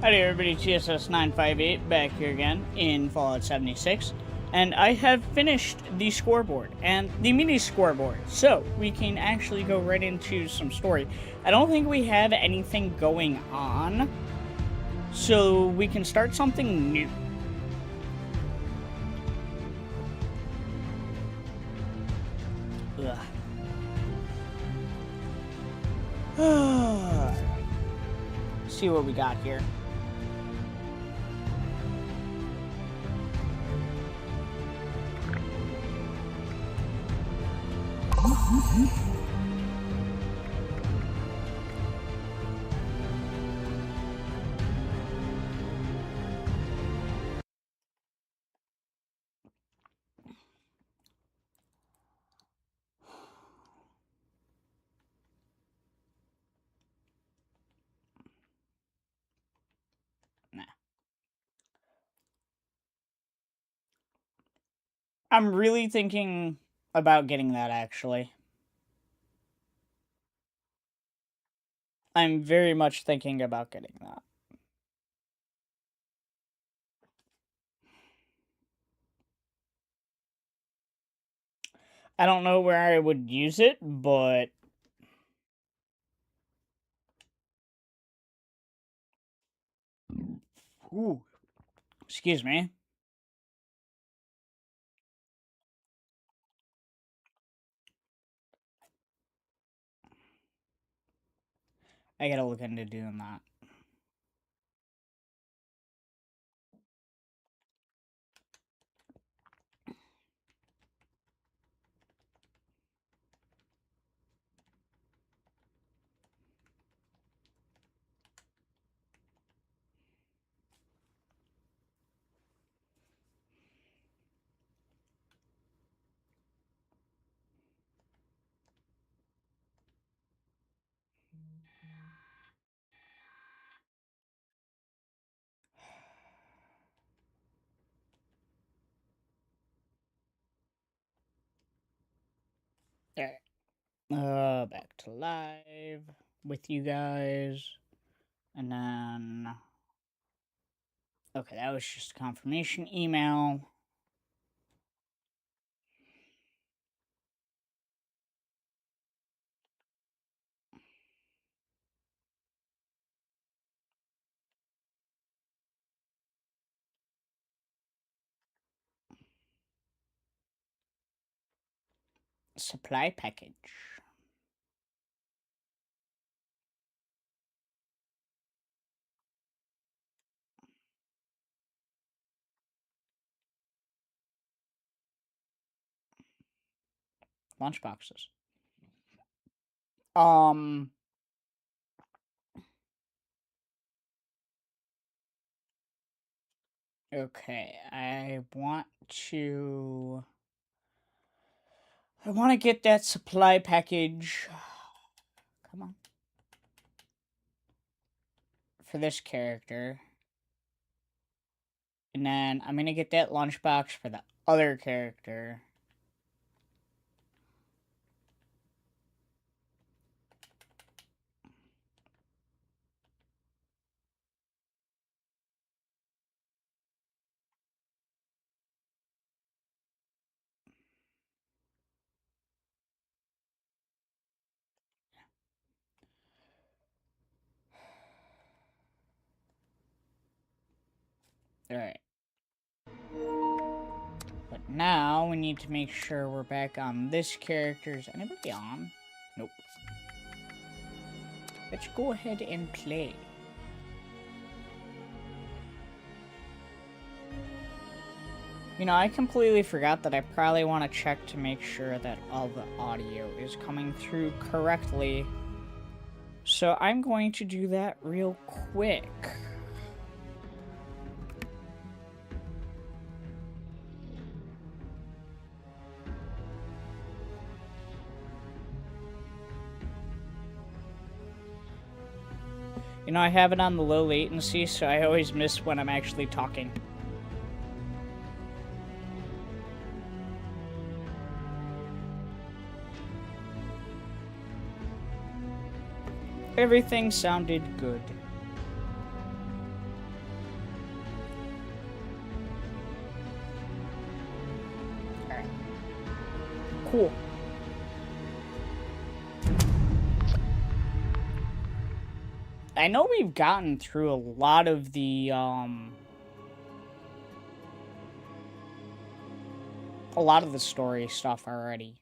Howdy everybody, TSS958 back here again in Fallout 76. And I have finished the scoreboard and the mini scoreboard, so we can actually go right into some story. I don't think we have anything going on, so we can start something new. Ugh. See what we got here. I'm really thinking about getting that, actually. I'm very much thinking about getting that. I don't know where I would use it, but... Ooh. Excuse me. I gotta look into doing that. Alright. Back to live with you guys. And then... Okay, that was just a confirmation email. Supply package. Lunch boxes. Okay, I want to get that supply package. Come on. For this character. And then I'm gonna get that lunchbox for the other character. Alright. But now we need to make sure we're back on this character. Is anybody on? Nope. Let's go ahead and play. You know, I completely forgot that I probably want to check to make sure that all the audio is coming through correctly. So I'm going to do that real quick. You know, I have it on the low latency, so I always miss when I'm actually talking. Everything sounded good. Cool. I know we've gotten through a lot of the, story stuff already.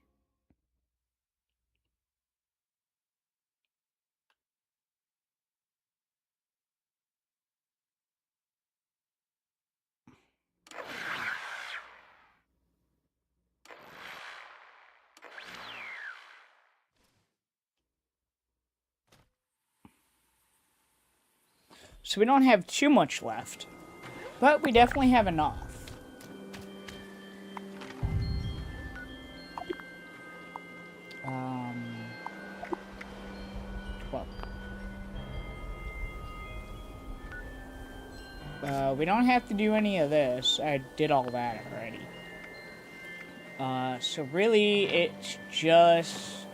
So we don't have too much left, but we definitely have enough. We don't have to do any of this. I did all that already. So really, it's just...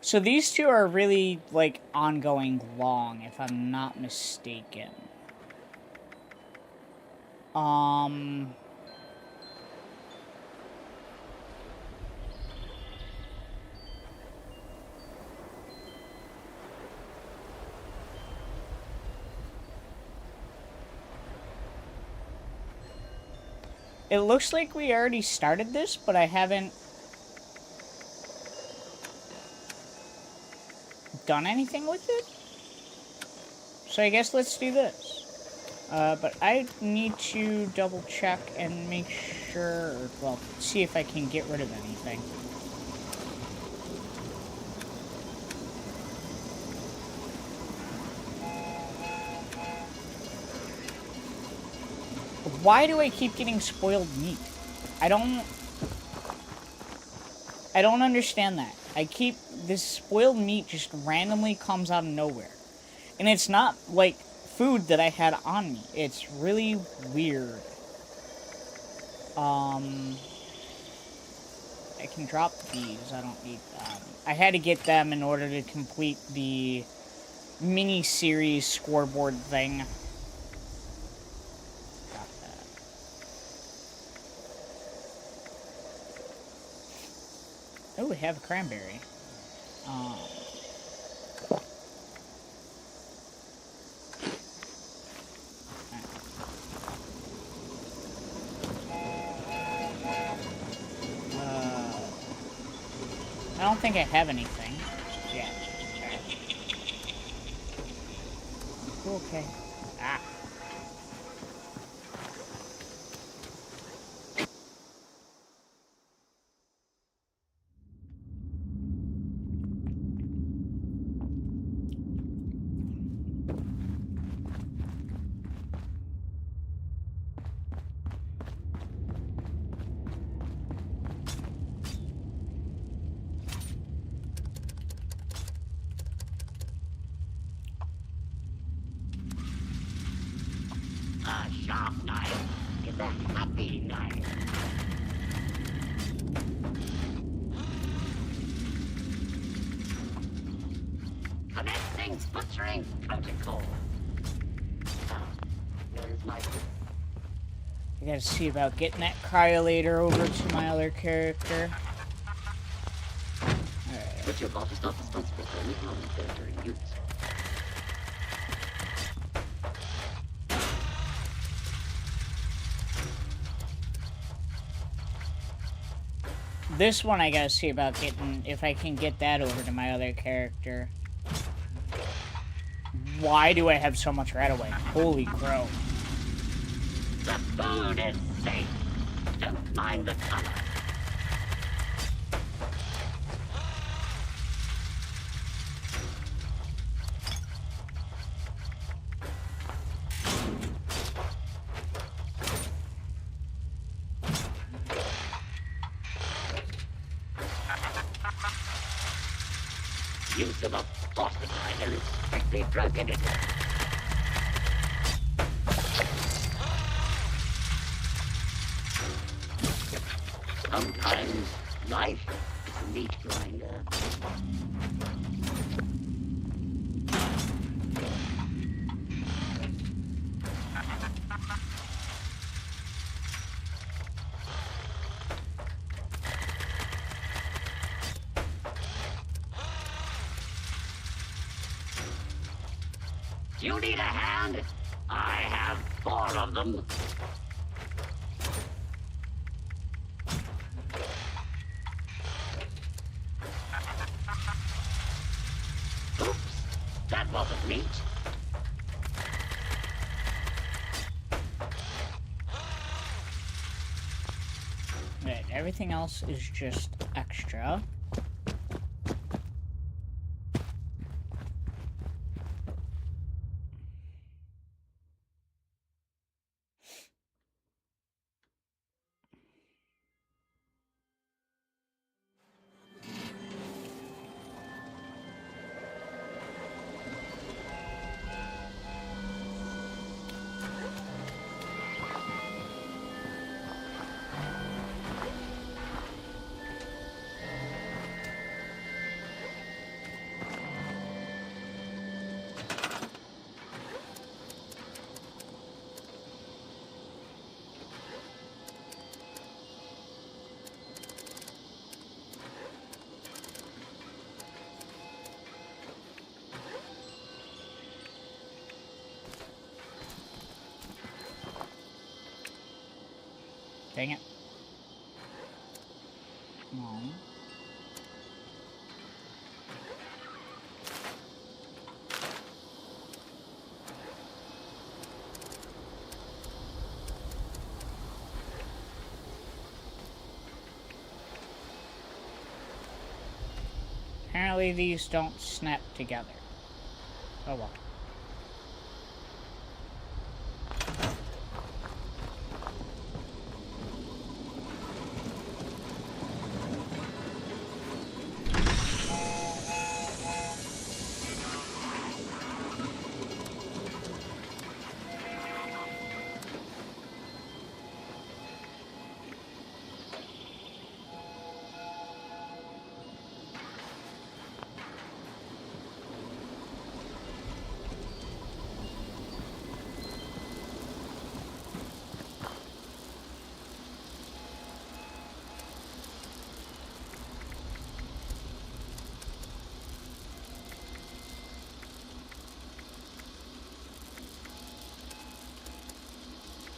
So these two are really, like, ongoing long, if I'm not mistaken. It looks like we already started this, but I haven't done anything with it. So I guess let's do this. But I need to double check and make sure, well, see if I can get rid of anything. Why do I keep getting spoiled meat? I don't understand that. This spoiled meat just randomly comes out of nowhere. And it's not, like, food that I had on me. It's really weird. I can drop these. I don't need them. I had to get them in order to complete the mini-series scoreboard thing. Oh, we have a cranberry. I don't think I have anything. Yeah. Okay. Ah. A sharp knife is a happy knife. Commencing butchering protocol. Where's my... I gotta see about getting that cryolator over to my other character. Alright. But your boss is not responsible for any harm during use. This one I gotta see about getting, if I can get that over to my other character. Why do I have so much right away? Holy crow. The food is safe. Don't mind the color. Use of a falsifier is strictly prohibited. Sometimes life is a meat grinder. You need a hand? I have 4 of them. Oops, that wasn't neat. Right, everything else is just extra. Dang it. Come on. Apparently these don't snap together. Oh well.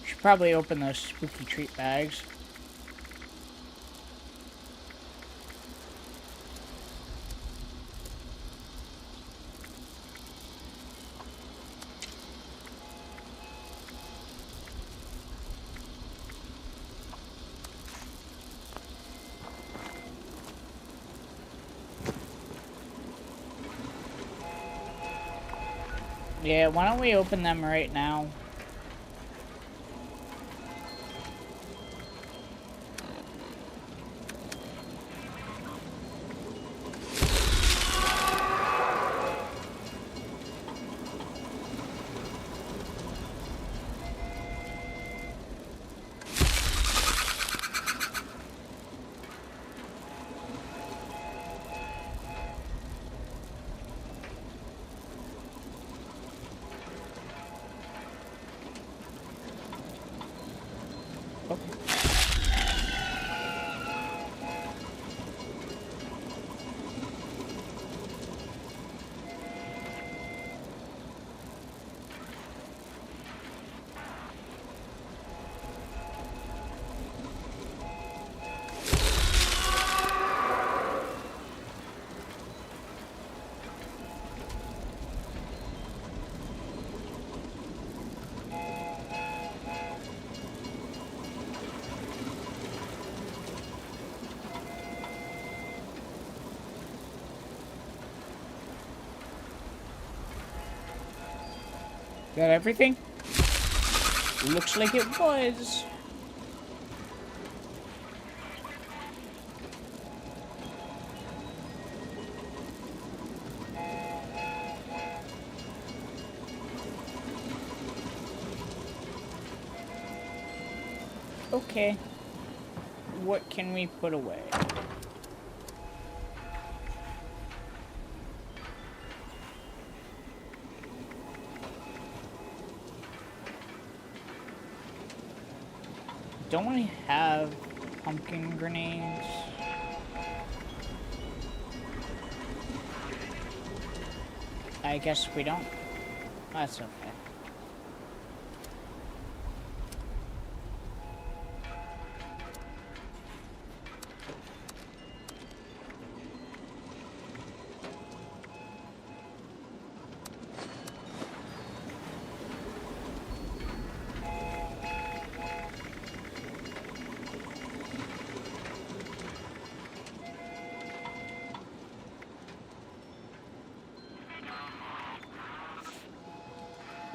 Should probably open those spooky treat bags. Yeah, why don't we open them right now? Got everything? Looks like it was. Okay. What can we put away? Don't we have pumpkin grenades? I guess we don't. That's okay.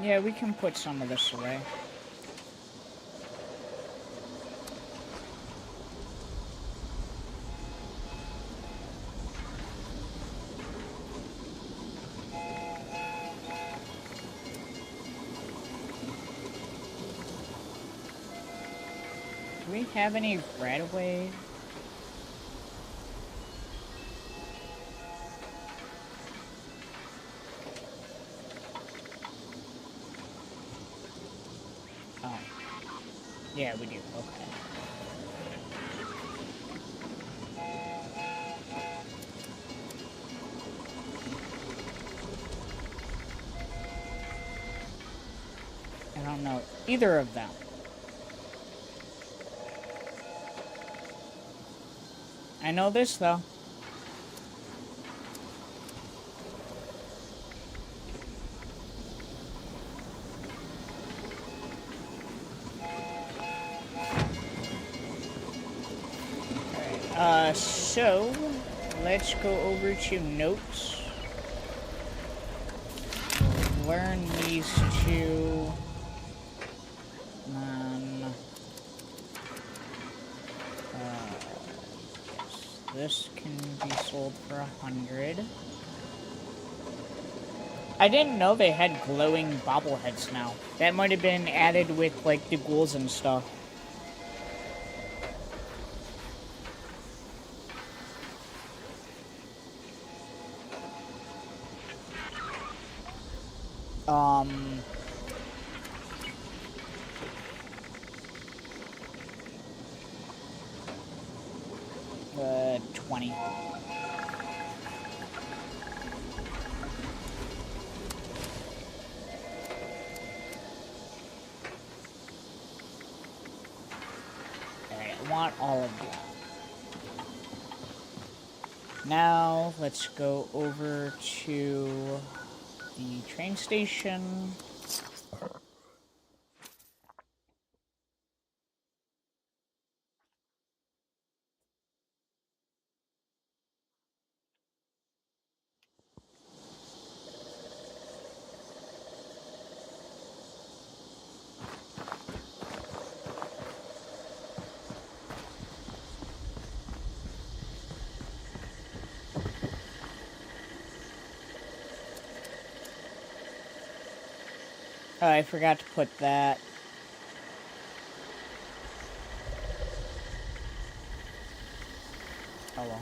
Yeah, we can put some of this away. Do we have any right away? Oh. Yeah, we do. Okay. I don't know either of them. I know this, though. So, let's go over to notes. Learn these two. Yes, this can be sold for 100. I didn't know they had glowing bobbleheads now. That might have been added with, like, the ghouls and stuff. Um... 20. Alright, I want all of them. Now, let's go over to the train station. Oh, I forgot to put that. Oh well.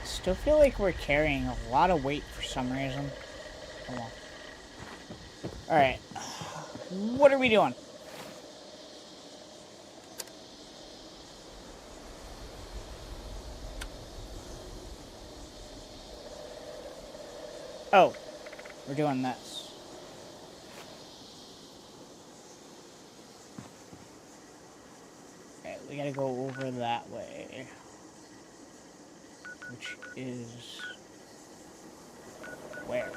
Still feel like we're carrying a lot of weight for some reason. Oh well. Alright. What are we doing? Oh, we're doing this. Okay, we gotta go over that way. Which is... where?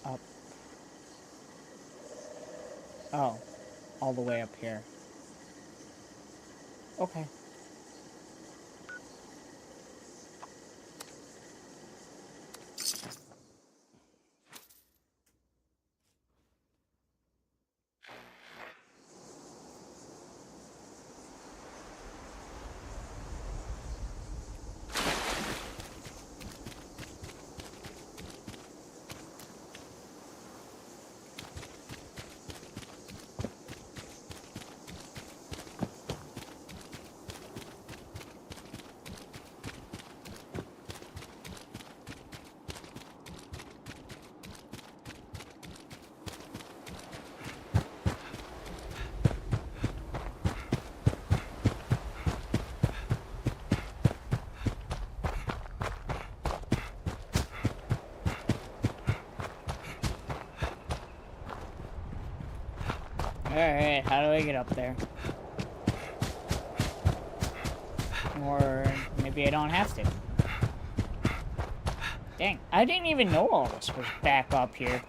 Up. Oh, all the way up here. Okay. Alright, how do I get up there? Or maybe I don't have to. Dang, I didn't even know all this was back up here.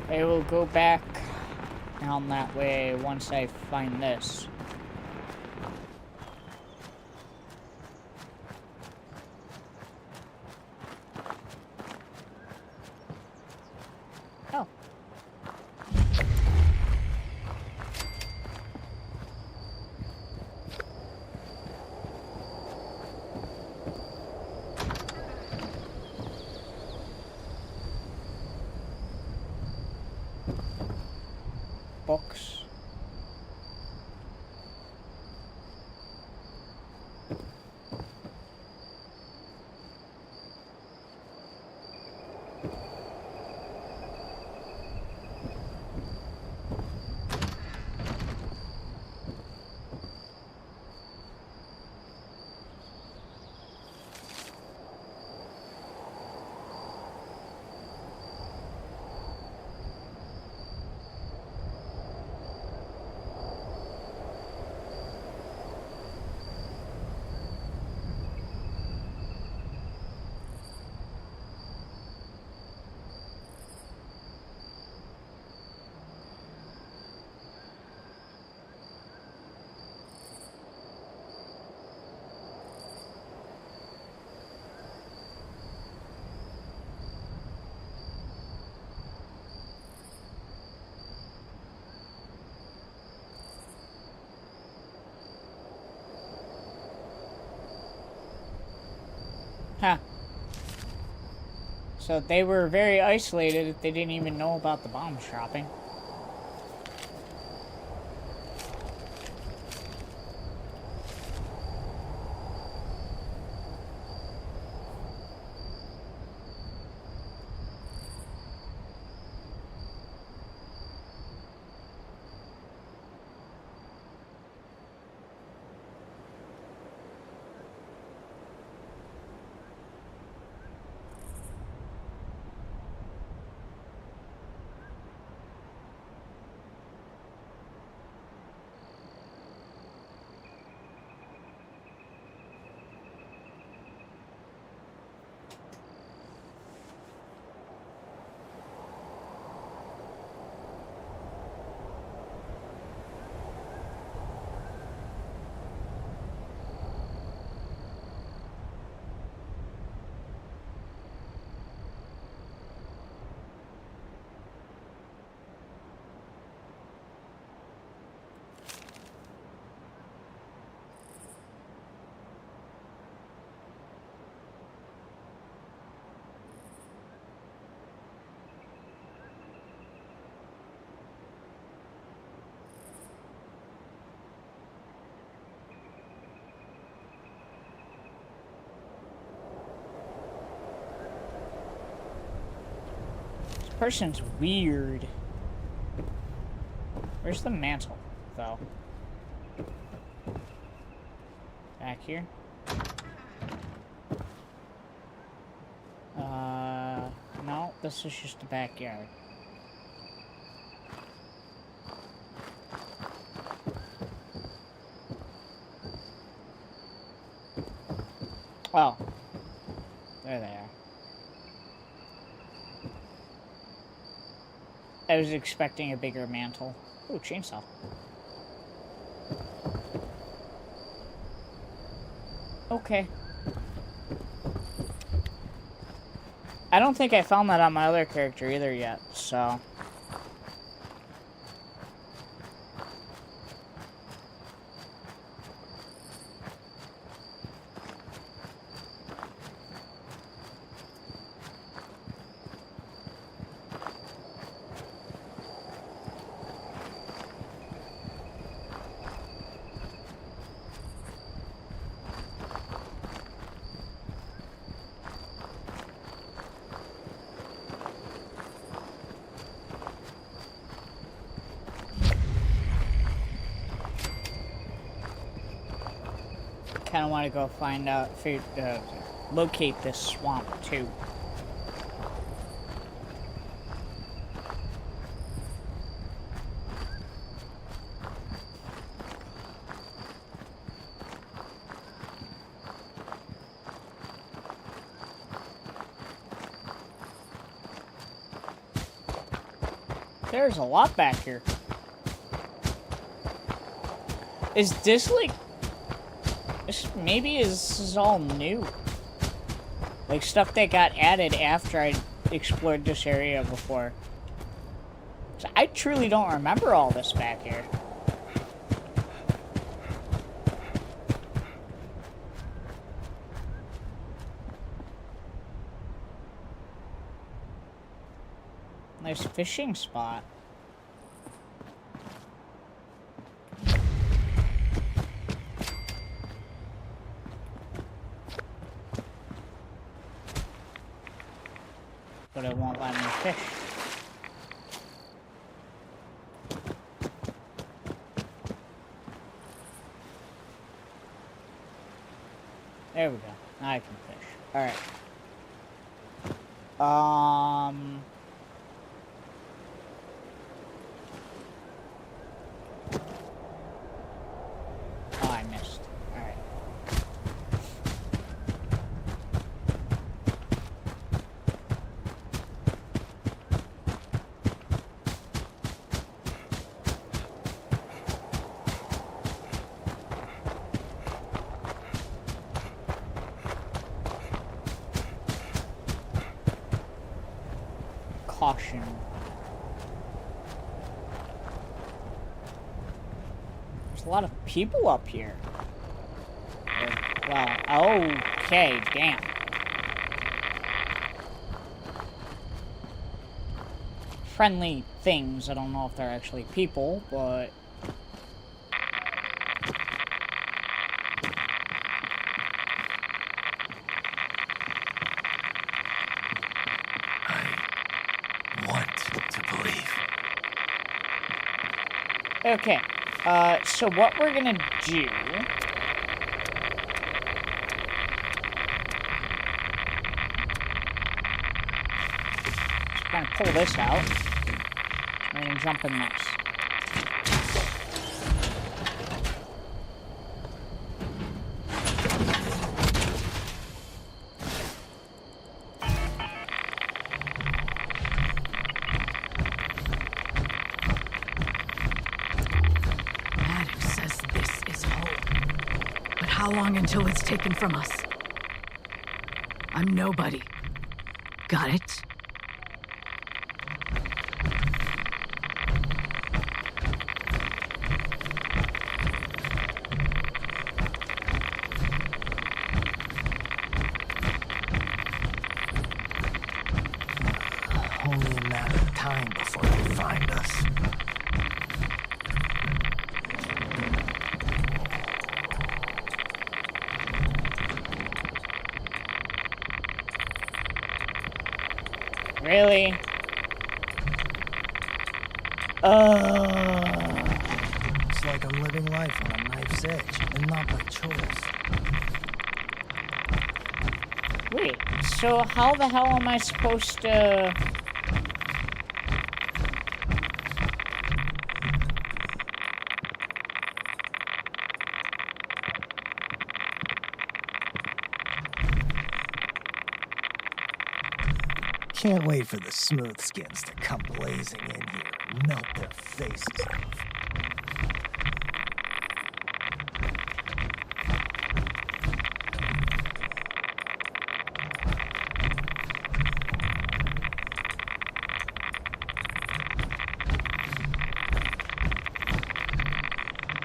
I will go back down that way once I find this. Oh. Books. Huh. So they were very isolated. They didn't even know about the bomb dropping. This person's weird. Where's the mantle, though? Back here? No, this is just the backyard. Oh. There they are. I was expecting a bigger mantle. Ooh, chainsaw. Okay. I don't think I found that on my other character either yet, so... kind of want to go find out, locate this swamp too. There's a lot back here. Is this like... Maybe this is all new. Like stuff that got added after I explored this area before. So I truly don't remember all this back here. Nice fishing spot. But it won't let me fish. There we go. Now I can fish. Alright. Oh, I missed. Alright. Caution. There's a lot of people up here. Well, okay, damn. Friendly things. I don't know if they're actually people, but... Okay, so what we're gonna do... Just gonna pull this out. We're gonna jump in this. How long until it's taken from us? I'm nobody. Got it? Only a matter of time before they find us. Really? It's like I'm living life on a knife's edge, and not by choice. Wait, so how the hell am I supposed to... Can't wait for the smooth skins to come blazing in here and melt their faces off.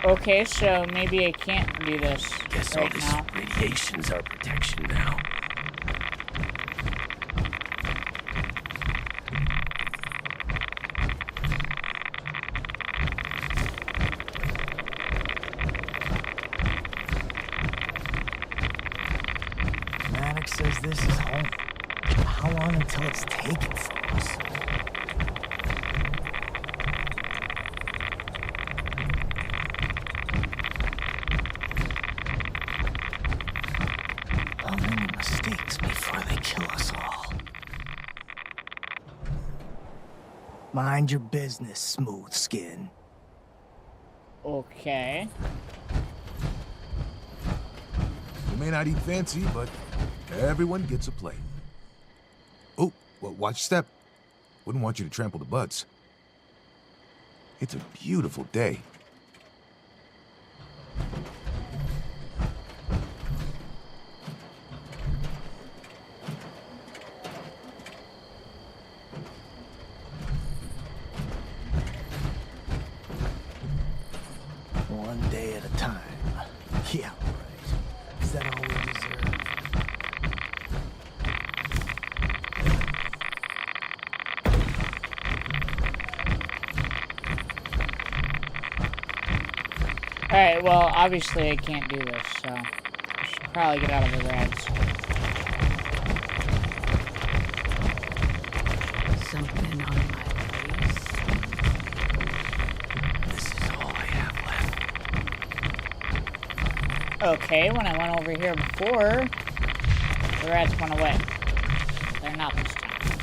Okay, so maybe I can't do this Guess all right this now. radiation's our protection now. Maddox says this is home. How long until it's taken from us? Mind your business, smooth skin. Okay. We may not eat fancy, but everyone gets a plate. Oh, well, watch your step. Wouldn't want you to trample the buds. It's a beautiful day. One day at a time. Yeah, right. Is that all we deserve? Alright, well, obviously I can't do this, so I should probably get out of the rads. Something on my face. This is all I have left. Okay, when I went over here before, the rats went away. They're not this time.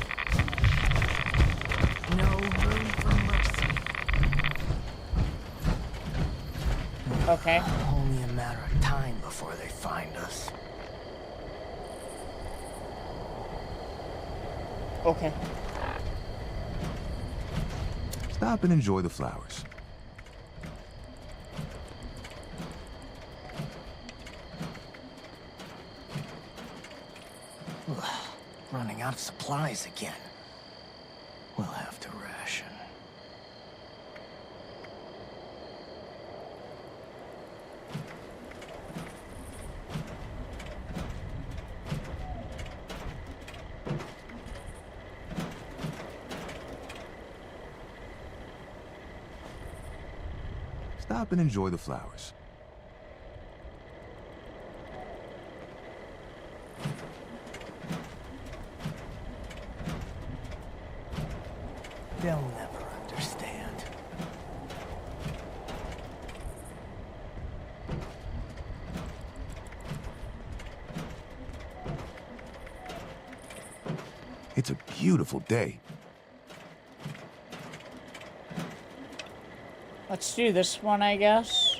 No room for mercy. Okay. Only a matter of time before they find us. Okay. Stop and enjoy the flowers. Running out of supplies again. We'll have to ration. Stop and enjoy the flowers. They'll never understand. It's a beautiful day. Let's do this one, I guess.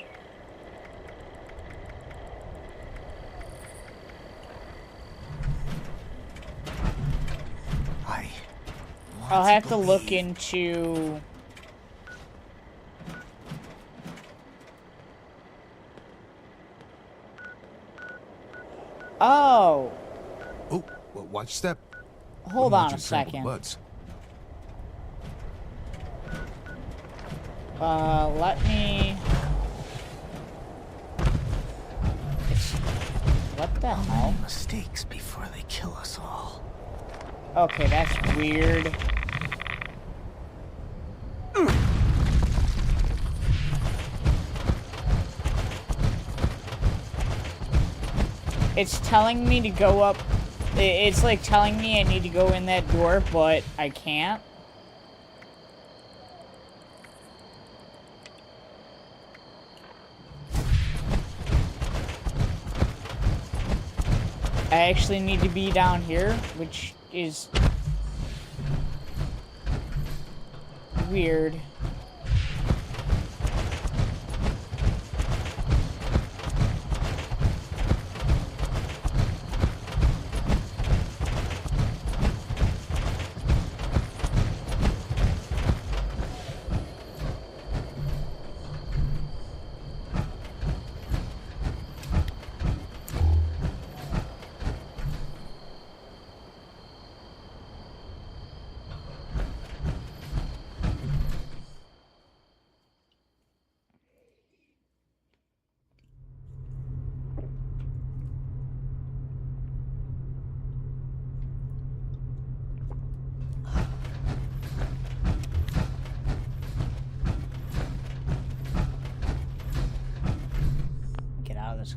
I'll have to look into... Oh! Oh, well, watch your step. Hold Wouldn't on want a you to trample the second. buds. Let me... What the hell? Mistakes before they kill us all. Okay, that's weird. It's telling me to go up. It's like telling me I need to go in that door, but I can't. I actually need to be down here, which is weird. Get out of this.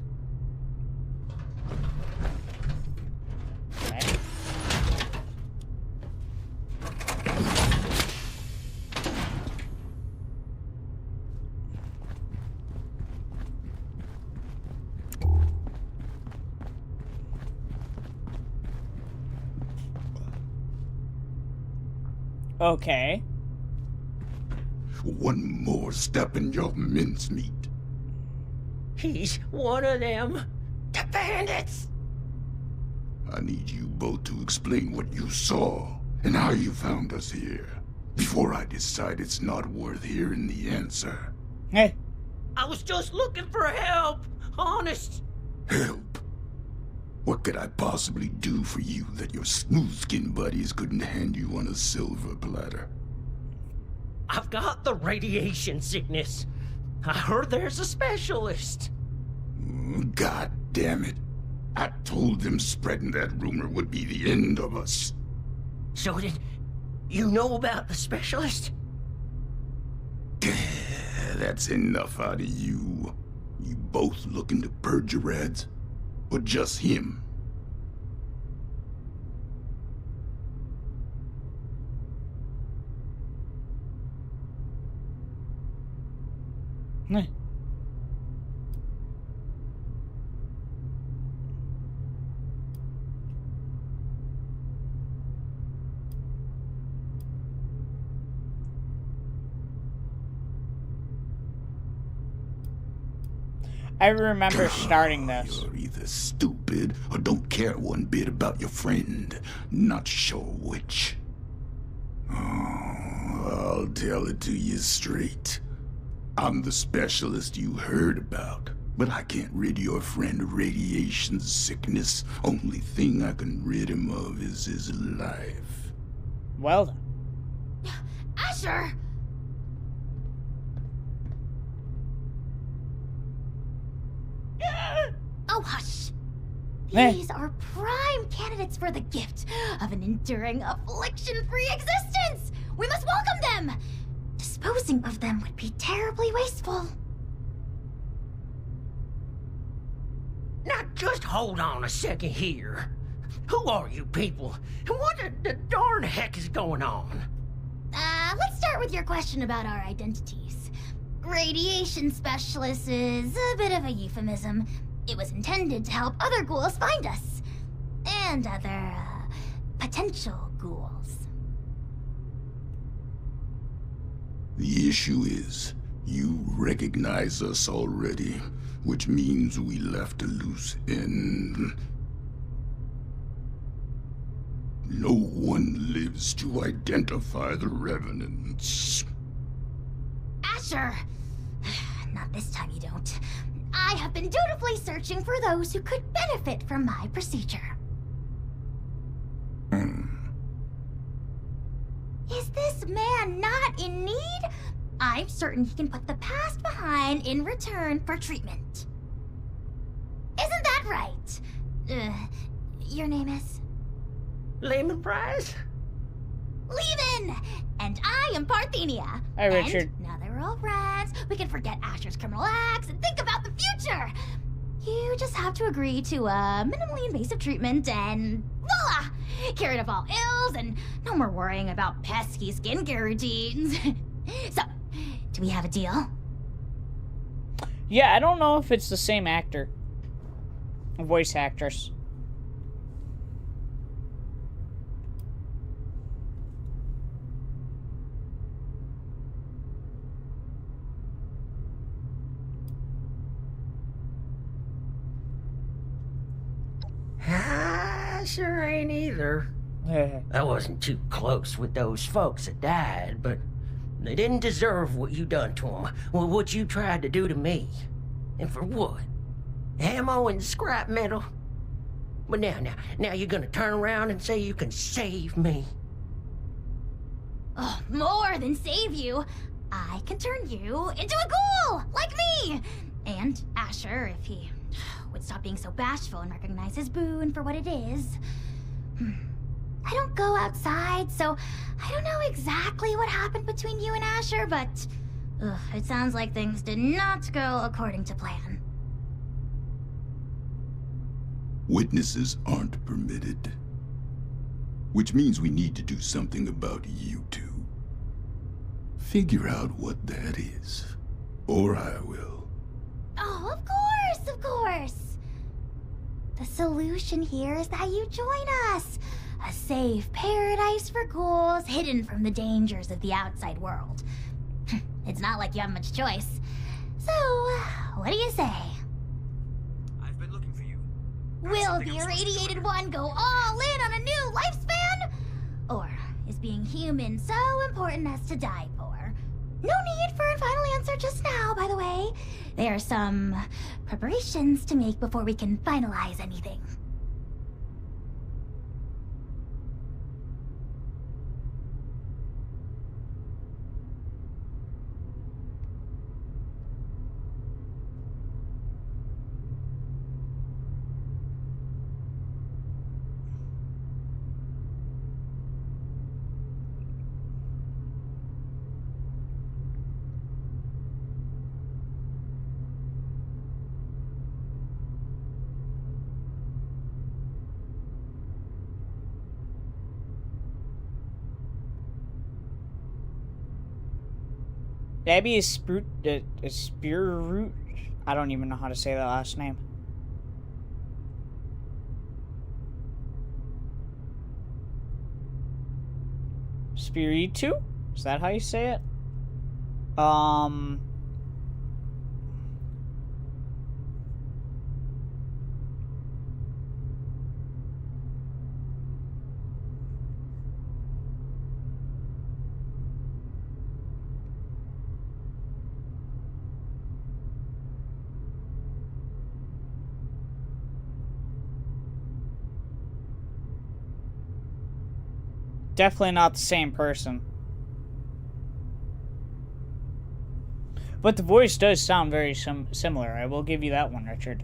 Okay. Okay. one more step in your mincemeat. He's one of them. The bandits! I need you both to explain what you saw and how you found us here before I decide it's not worth hearing the answer. Hey. I was just looking for help. Honest. Help? What could I possibly do for you that your smooth-skinned buddies couldn't hand you on a silver platter? I've got the radiation sickness. I heard there's a specialist. God damn it. I told them spreading that rumor would be the end of us. So did you know about the specialist? That's enough out of you. You both looking to purge your ads? Or just him? Hey. I remember starting this. You're either stupid or don't care one bit about your friend. Not sure which. Oh, I'll tell it to you straight. I'm the specialist you heard about, but I can't rid your friend of radiation sickness. Only thing I can rid him of is his life. Well then. Asher! Oh, hush. Hey. These are prime candidates for the gift of an enduring affliction-free existence. We must welcome them. Disposing of them would be terribly wasteful. Now just hold on a second here. Who are you people? And what the darn heck is going on? Let's start with your question about our identities. Radiation specialist is a bit of a euphemism. It was intended to help other ghouls find us. And other, potential ghouls. The issue is, you recognize us already, which means we left a loose end. No one lives to identify the revenants. Asher! Not this time, you don't. I have been dutifully searching for those who could benefit from my procedure. Is this man not in need? I'm certain he can put the past behind in return for treatment. Isn't that right? Your name is? Lemon Prize? Levin! And I am Parthenia. Hi, Richard. And now that we're all friends, we can forget Asher's criminal acts and think about the future. You just have to agree to minimally invasive treatment and voila! Cured of all ills and no more worrying about pesky skincare routines. So, do we have a deal? Yeah, I don't know if it's the same actor. Voice actress. I sure ain't either. I wasn't too close with those folks that died, but they didn't deserve what you done to them. Well, what you tried to do to me. And for what? Ammo and scrap metal? But now you're gonna turn around and say you can save me. Oh, more than save you. I can turn you into a ghoul, like me. And Asher, if he would stop being so bashful and recognize his boon for what it is. I don't go outside, so I don't know exactly what happened between you and Asher, but it sounds like things did not go according to plan. Witnesses aren't permitted. Which means we need to do something about you two. Figure out what that is. Or I will. Oh, of course, of course. The solution here is that you join us. A safe paradise for ghouls hidden from the dangers of the outside world. It's not like you have much choice. So, what do you say? I've been looking for you. Will the irradiated one go all in on a new lifespan? Or is being human so important as to die for? No need for a final answer just now, by the way. There are some preparations to make before we can finalize anything. Abby is Spearroot. I don't even know how to say that last name. Spiritu? Is that how you say it? Definitely not the same person. But the voice does sound very similar. I will give you that one, Richard.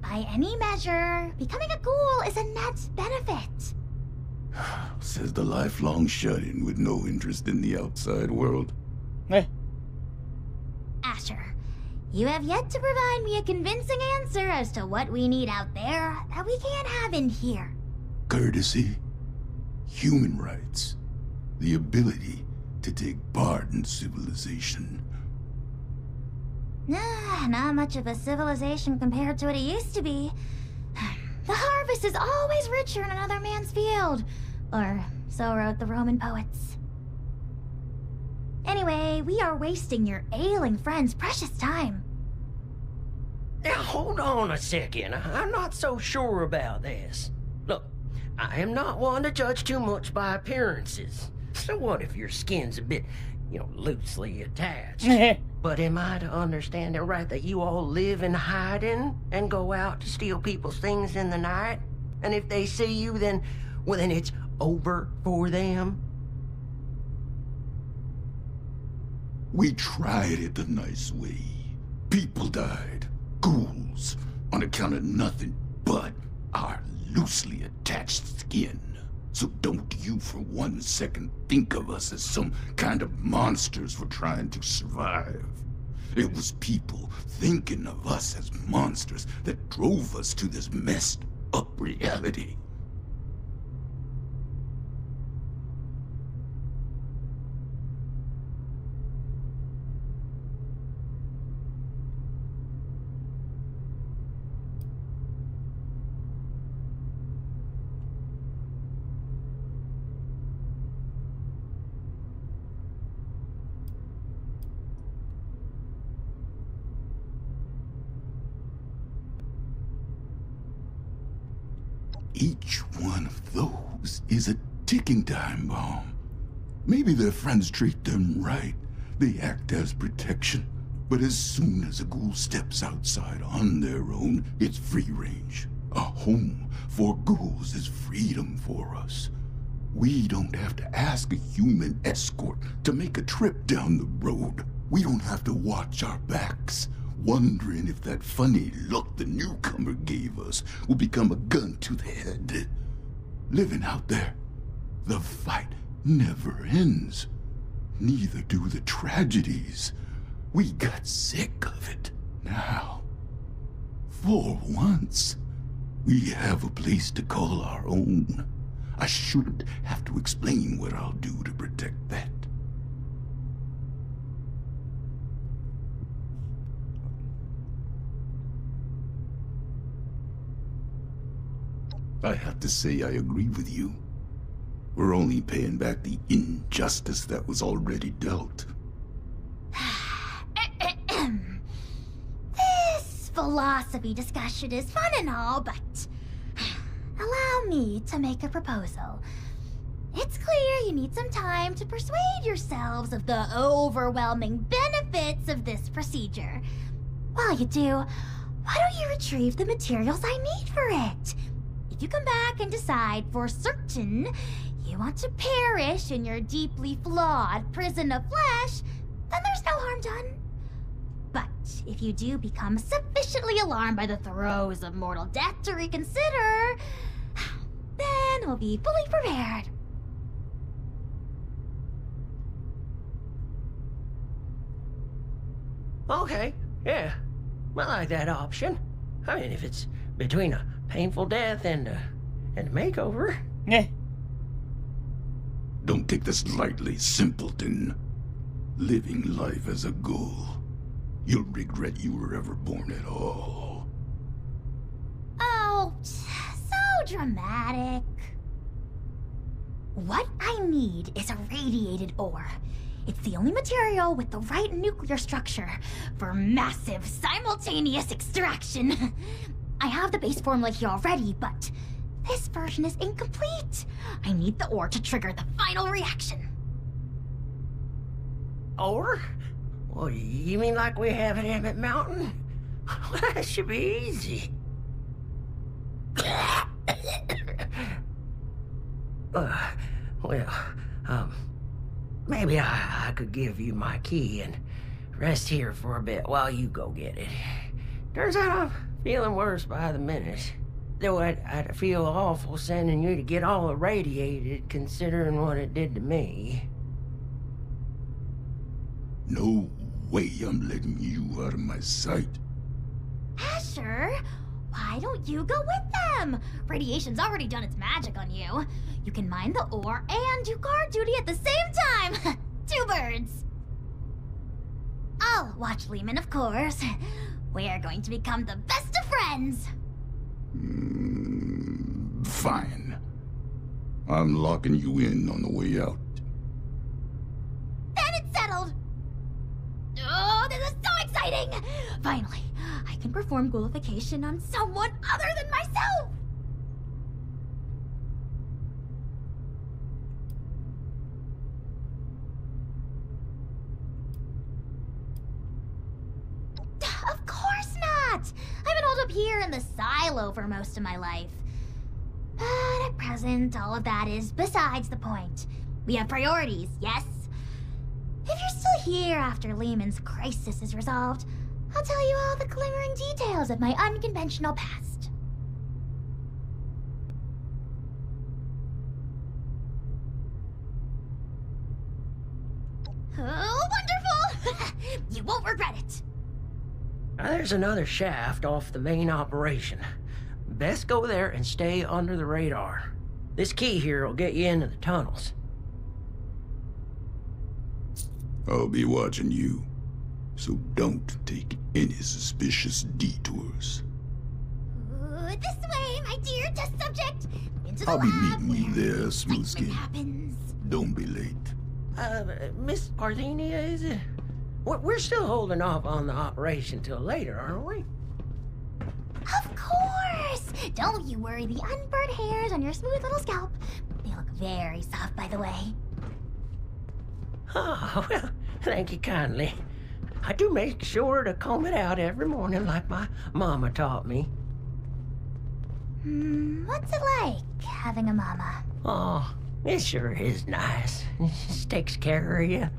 By any measure, becoming a ghoul is a net benefit. Says the lifelong shut-in with no interest in the outside world. Asher, you have yet to provide me a convincing answer as to what we need out there that we can't have in here. Courtesy, human rights, the ability to take part in civilization. Not much of a civilization compared to what it used to be. The harvest is always richer in another man's field. Or so wrote the Roman poets. Anyway, we are wasting your ailing friend's precious time. Now, hold on a second. I'm not so sure about this. Look, I am not one to judge too much by appearances. So what if your skin's a bit, loosely attached? But am I to understand it right that you all live in hiding and go out to steal people's things in the night? And if they see you, then it's over for them? We tried it the nice way. People died, ghouls, on account of nothing but our loosely attached skin. So don't you for 1 second think of us as some kind of monsters for trying to survive. It was people thinking of us as monsters that drove us to this messed up reality. Each one of those is a ticking time bomb. Maybe their friends treat them right. They act as protection. But as soon as a ghoul steps outside on their own, it's free range. A home for ghouls is freedom for us. We don't have to ask a human escort to make a trip down the road. We don't have to watch our backs, wondering if that funny look the newcomer gave us will become a gun to the head. Living out there, the fight never ends. Neither do the tragedies. We got sick of it. Now, for once, we have a place to call our own. I shouldn't have to explain what I'll do to protect that. I have to say I agree with you. We're only paying back the injustice that was already dealt. This philosophy discussion is fun and all, but allow me to make a proposal. It's clear you need some time to persuade yourselves of the overwhelming benefits of this procedure. While you do, why don't you retrieve the materials I need for it? If you come back and decide for certain you want to perish in your deeply flawed prison of flesh, then there's no harm done. But if you do become sufficiently alarmed by the throes of mortal death to reconsider, then we'll be fully prepared. Okay, yeah. I like that option. I mean, if it's between a painful death and a makeover. Yeah. Don't take this lightly, simpleton. Living life as a goal. You'll regret you were ever born at all. Oh, so dramatic. What I need is a radiated ore. It's the only material with the right nuclear structure for massive simultaneous extraction. I have the base formula here already, but this version is incomplete. I need the ore to trigger the final reaction. Or? Well, you mean like we have at Emmett Mountain? Well, that should be easy. Maybe I could give you my key and rest here for a bit while you go get it. Turns out I'm feeling worse by the minute. Though I'd feel awful sending you to get all irradiated, considering what it did to me. No way I'm letting you out of my sight. Asher, why don't you go with them? Radiation's already done its magic on you. You can mine the ore and do guard duty at the same time. 2 birds. I'll watch Lehman, of course. We're going to become the best of friends. Fine. I'm locking you in on the way out. Then it's settled. Oh, this is so exciting! Finally, I can perform ghoulification on someone other than myself! Of course not! I've been holed up here in the silo for most of my life. But at present, all of that is besides the point. We have priorities, yes? If you're still here after Lehman's crisis is resolved, I'll tell you all the glimmering details of my unconventional past. Oh, wonderful! You won't regret it. There's another shaft off the main operation. Best go there and stay under the radar. This key here will get you into the tunnels. I'll be watching you, so don't take any suspicious detours. This way, my dear test subject. Into the I'll be lab meeting you where there, Smooth Skin. excitement happens. Don't be late. Miss Parthenia, is it? We're still holding off on the operation till later, aren't we? Of course! Don't you worry, the unburnt hairs on your smooth little scalp. They look very soft, by the way. Oh, well, thank you kindly. I do make sure to comb it out every morning like my mama taught me. What's it like, having a mama? Oh, it sure is nice. It just takes care of you,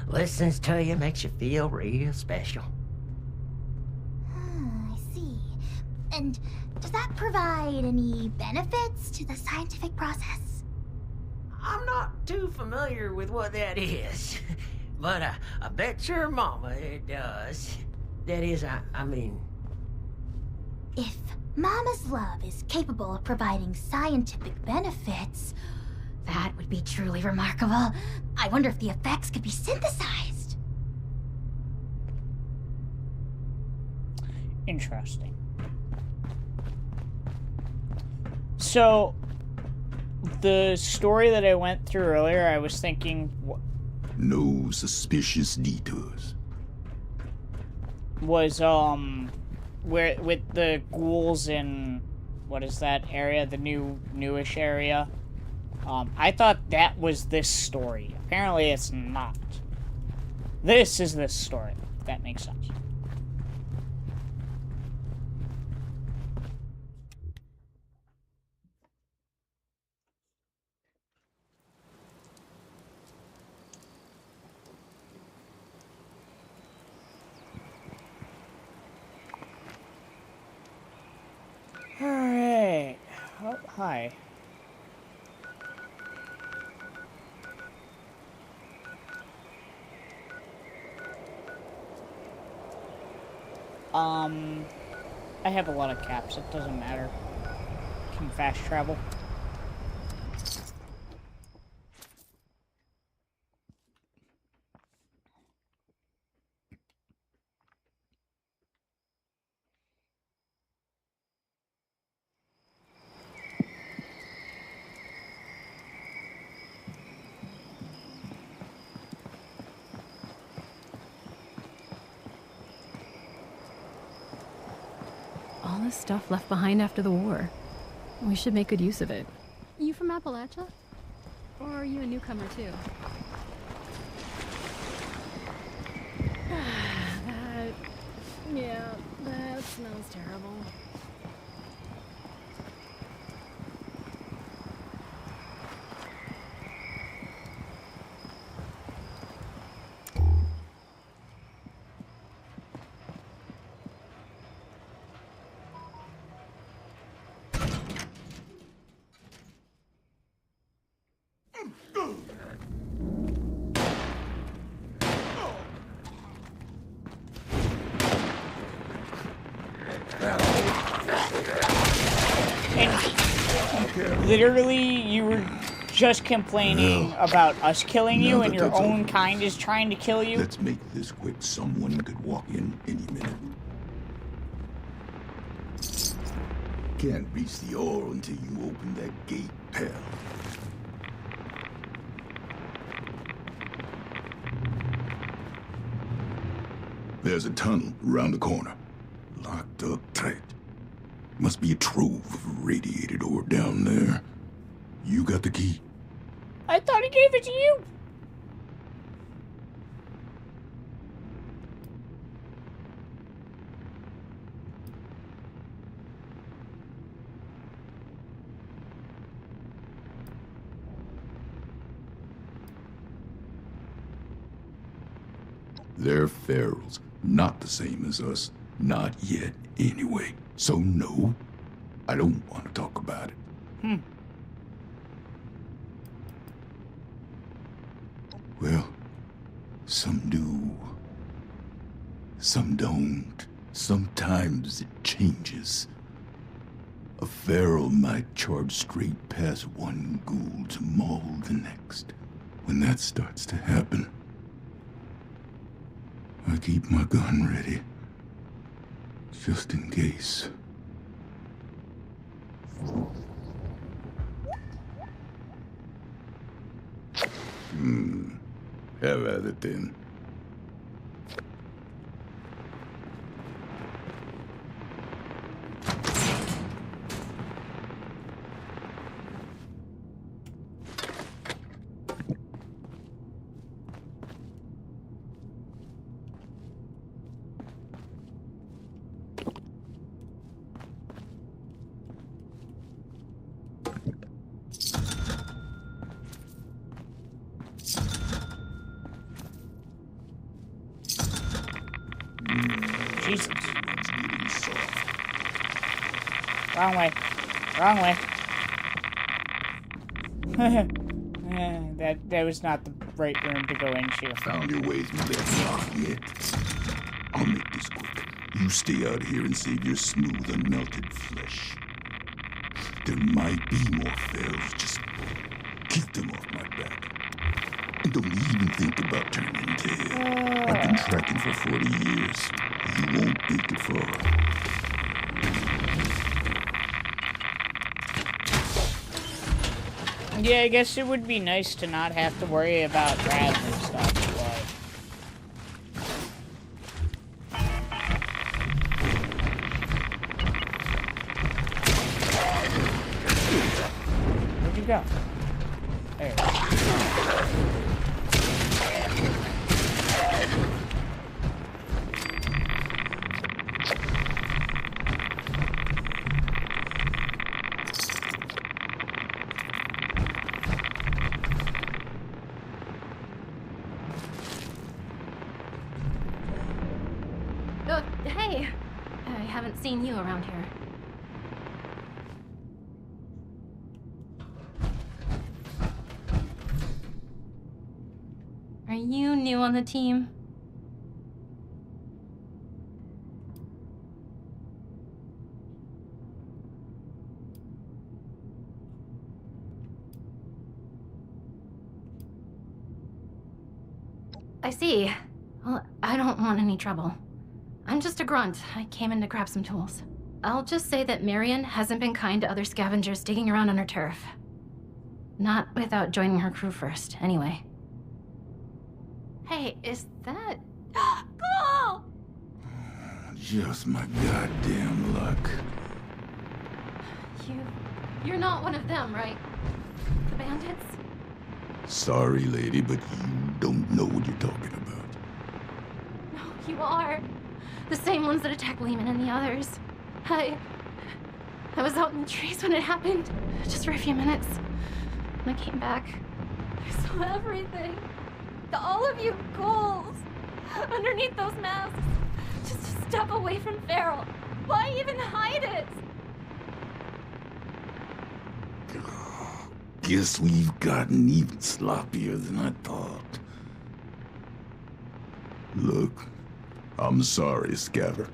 listens to you, makes you feel real special. I see. And does that provide any benefits to the scientific process? I'm not too familiar with what that is. But I bet your mama it does. That is, I mean... If Mama's love is capable of providing scientific benefits, that would be truly remarkable. I wonder if the effects could be synthesized. Interesting. So, the story that I went through earlier, I was thinking... No suspicious detours. Was, where, with the ghouls in, what is that area? The newish area? I thought that was this story. Apparently it's not. This is this story, if that makes sense. Alright. Oh, hi. I have a lot of caps. It doesn't matter. Can fast travel. All this stuff left behind after the war. We should make good use of it. You from Appalachia? Or are you a newcomer too? That smells terrible. Literally, you were just complaining about us killing you, and your own kind is trying to kill you. Let's make this quick. Someone could walk in any minute. Can't reach the ore until you open that gate, pal. There's a tunnel around the corner. Locked up tight. Must be a trove of radiated ore down there. You got the key? I thought he gave it to you. They're ferals. Not the same as us. Not yet, anyway. So no, I don't want to talk about it. Well, some do. Some don't. Sometimes it changes. A feral might charge straight past one ghoul to maul the next. When that starts to happen, I keep my gun ready. Just in case. Have at it then. Jesus. Wrong way. Wrong way. That was not the right room to go into. Found your way through that block yet? I'll make this quick. You stay out here and save your smooth, unmelted flesh. There might be more ferals, just keep them off my back. And don't even think about turning tail. I've been tracking for 40 years. You won't make it far. Yeah, I guess it would be nice to not have to worry about rats and stuff, where'd you go? There. Hey! I haven't seen you around here. Are you new on the team? I see. Well, I don't want any trouble. I'm just a grunt. I came in to grab some tools. I'll just say that Marion hasn't been kind to other scavengers digging around on her turf. Not without joining her crew first, anyway. Hey, is that... Cool! Just my goddamn luck. You're not one of them, right? The bandits? Sorry, lady, but you don't know what you're talking about. No, you are. The same ones that attacked Lehman and the others. I was out in the trees when it happened, just for a few minutes. When I came back, I saw everything. All of you ghouls underneath those masks. Just a step away from Feral. Why even hide it? Guess we've gotten even sloppier than I thought. Look, I'm sorry, Scaver,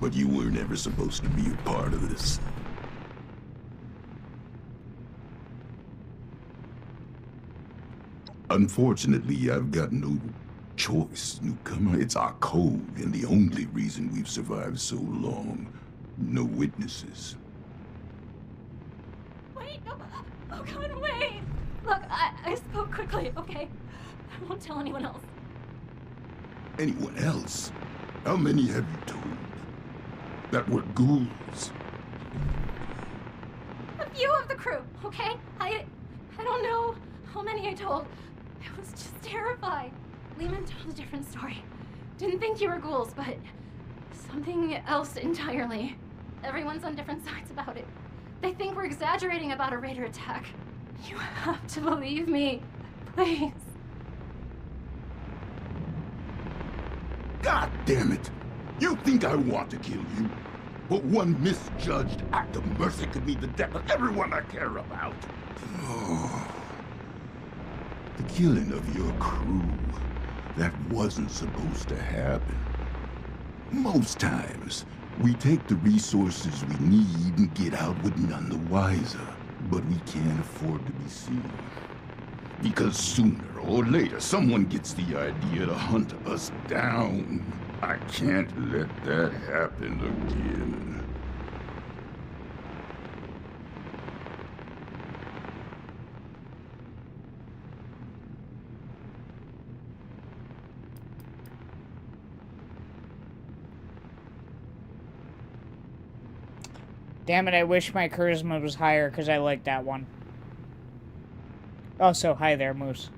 but you were never supposed to be a part of this. Unfortunately, I've got no choice, newcomer. It's our code, and the only reason we've survived so long. No witnesses. Wait, no. Oh God, wait. Look, I spoke quickly, okay? I won't tell anyone else. Anyone else? How many have you told? That were ghouls? A few of the crew, okay? I don't know how many I told. I was just terrified. Lehman told a different story. Didn't think you were ghouls, but something else entirely. Everyone's on different sides about it. They think we're exaggerating about a raider attack. You have to believe me. Please. God damn it! You think I want to kill you? But one misjudged act of mercy could mean the death of everyone I care about. Oh. The killing of your crew. That wasn't supposed to happen. Most times, we take the resources we need and get out with none the wiser. But we can't afford to be seen. Because sooner or later, someone gets the idea to hunt us down. I can't let that happen again. Damn it, I wish my charisma was higher because I like that one. Also, hi there, Moose.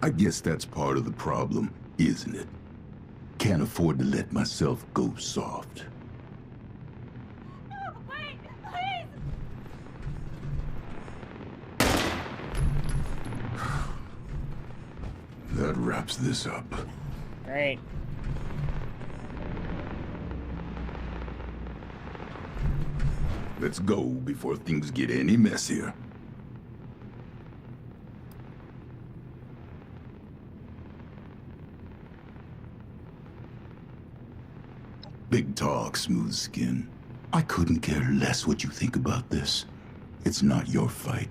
I guess that's part of the problem, isn't it? Can't afford to let myself go soft. No, wait, please! That wraps this up. Great. Let's go before things get any messier. Big talk, smooth skin. I couldn't care less what you think about this. It's not your fight.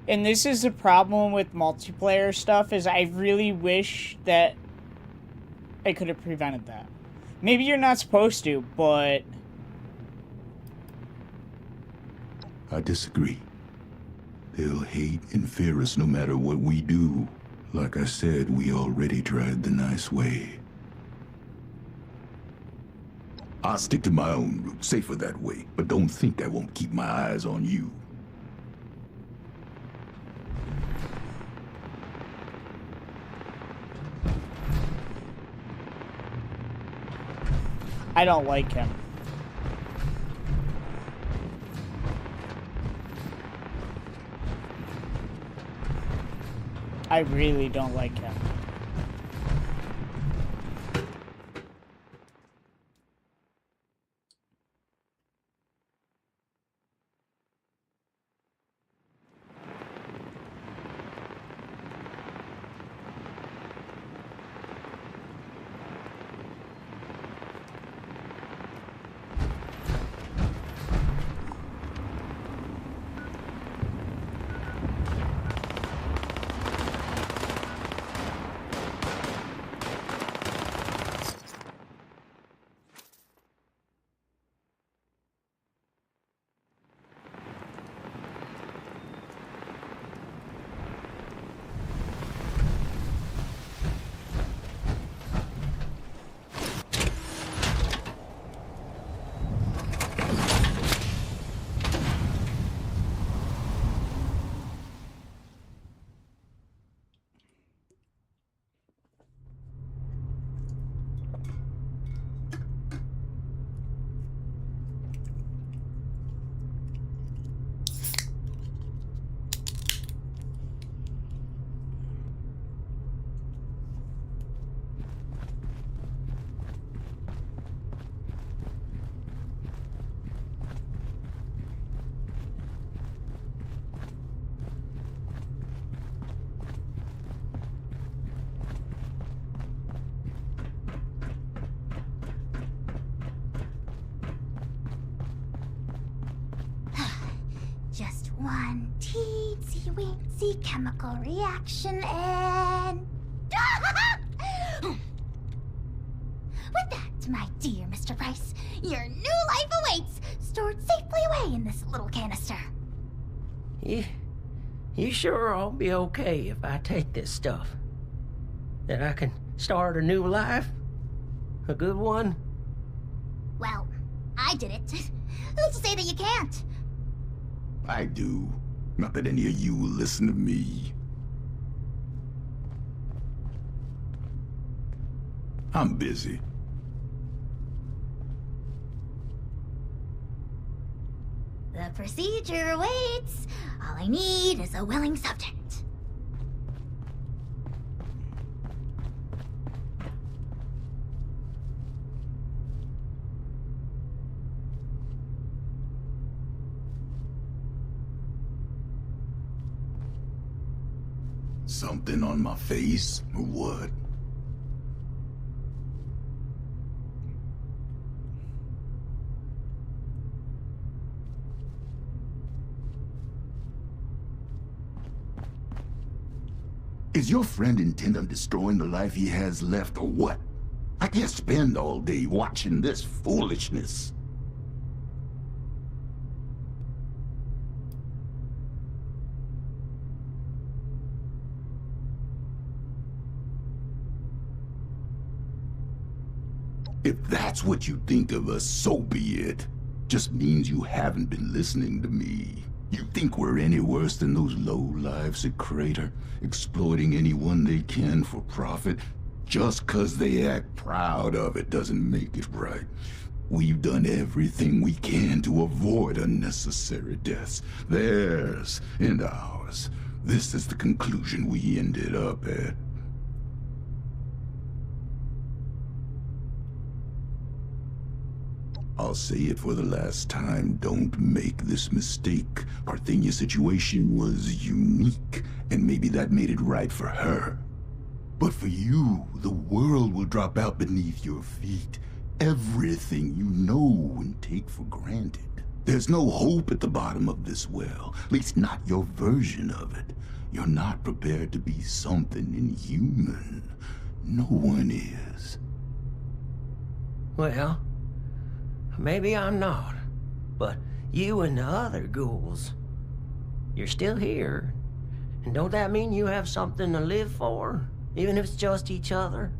And this is the problem with multiplayer stuff, is I really wish that I could have prevented that. Maybe you're not supposed to, but... I disagree. They'll hate and fear us no matter what we do. Like I said, we already tried the nice way. I'll stick to my own route, safer that way, but don't think I won't keep my eyes on you. I don't like him. I really don't like him. Just one teensy-weensy chemical reaction and... With that, my dear Mr. Price, your new life awaits, stored safely away in this little canister. You sure I'll be okay if I take this stuff? That I can start a new life? A good one? Well, I did it. Who's to say that you can't? I do. Not that any of you will listen to me. I'm busy. The procedure awaits. All I need is a willing subject. Something on my face, or what? Is your friend intent on destroying the life he has left, or what? I can't spend all day watching this foolishness. If that's what you think of us, so be it. Just means you haven't been listening to me. You think we're any worse than those low-lives at Crater, exploiting anyone they can for profit? Just 'cause they act proud of it doesn't make it right. We've done everything we can to avoid unnecessary deaths, theirs and ours. This is the conclusion we ended up at. I'll say it for the last time, don't make this mistake. Parthenia's situation was unique, and maybe that made it right for her. But for you, the world will drop out beneath your feet. Everything you know and take for granted. There's no hope at the bottom of this well, at least not your version of it. You're not prepared to be something inhuman. No one is. Well, maybe I'm not, but you and the other ghouls, you're still here. And don't that mean you have something to live for, even if it's just each other?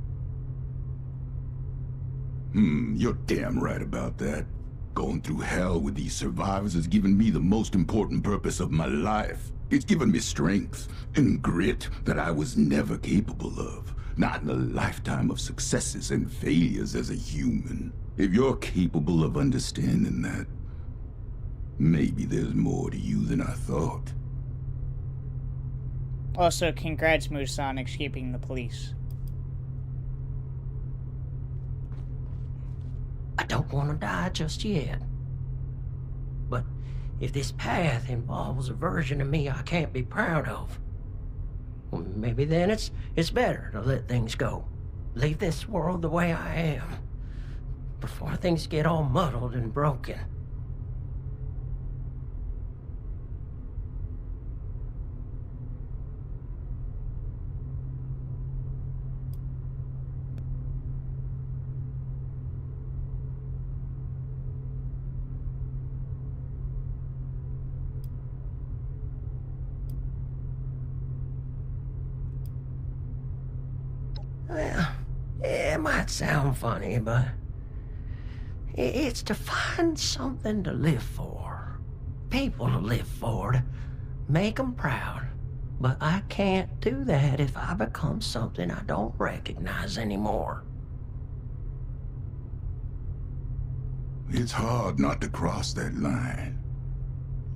You're damn right about that. Going through hell with these survivors has given me the most important purpose of my life. It's given me strength and grit that I was never capable of. Not in a lifetime of successes and failures as a human. If you're capable of understanding that, maybe there's more to you than I thought. Also, congrats, Moose, on escaping the police. I don't want to die just yet. But if this path involves a version of me I can't be proud of, well, maybe then it's better to let things go. Leave this world the way I am, before things get all muddled and broken. Well, it might sound funny, but it's to find something to live for. People to live for, to make them proud. But I can't do that if I become something I don't recognize anymore. It's hard not to cross that line.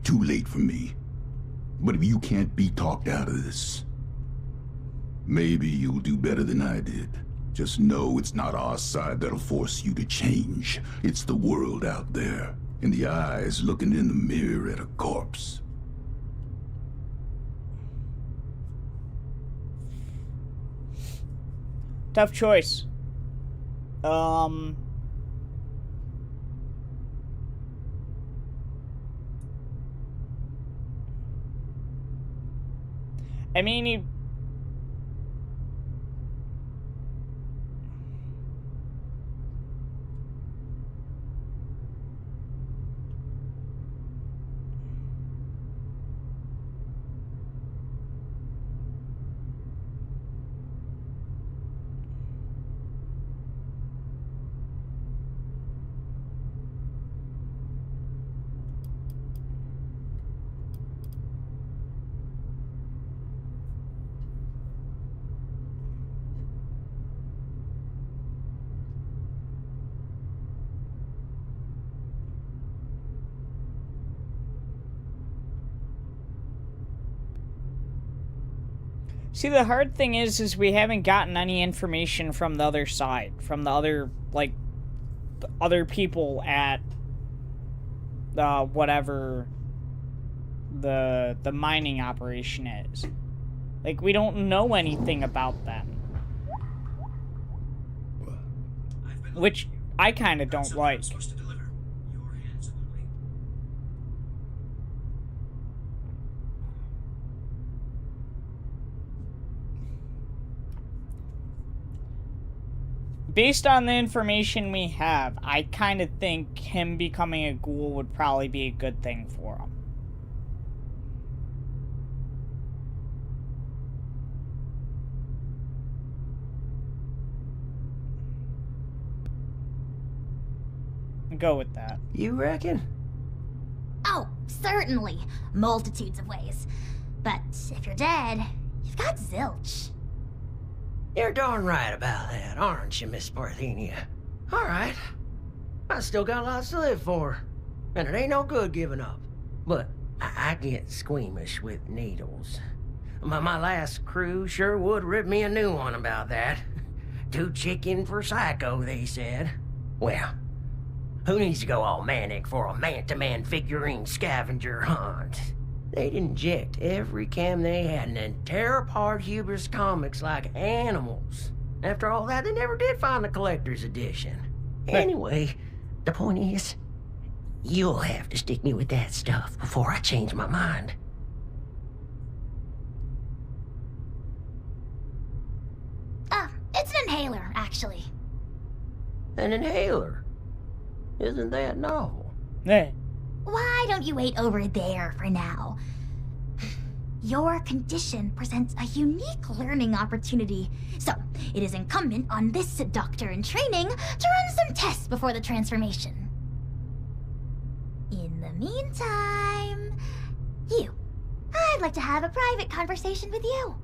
Too late for me. But if you can't be talked out of this, maybe you'll do better than I did. Just know it's not our side that'll force you to change. It's the world out there, and the eyes looking in the mirror at a corpse. Tough choice. I mean, he... See, the hard thing is we haven't gotten any information from the other side, from the other, like, the other people at, whatever the mining operation is. Like, we don't know anything about them. Which I kind of don't like. Based on the information we have, I kind of think him becoming a ghoul would probably be a good thing for him. Go with that. You reckon? Oh, certainly multitudes of ways. But if you're dead, you've got zilch. You're darn right about that, aren't you, Miss Parthenia? All right. I still got lots to live for, and it ain't no good giving up. But I get squeamish with needles. My last crew sure would rip me a new one about that. Too chicken for psycho, they said. Well, who needs to go all manic for a man-to-man figurine scavenger hunt? They'd inject every cam they had and then tear apart Huber's comics like animals. After all that, they never did find the collector's edition. Anyway, the point is, you'll have to stick me with that stuff before I change my mind. It's an inhaler, actually. An inhaler? Isn't that novel? Hey. Why don't you wait over there for now? Your condition presents a unique learning opportunity, so it is incumbent on this doctor in training to run some tests before the transformation. In the meantime, I'd like to have a private conversation with you.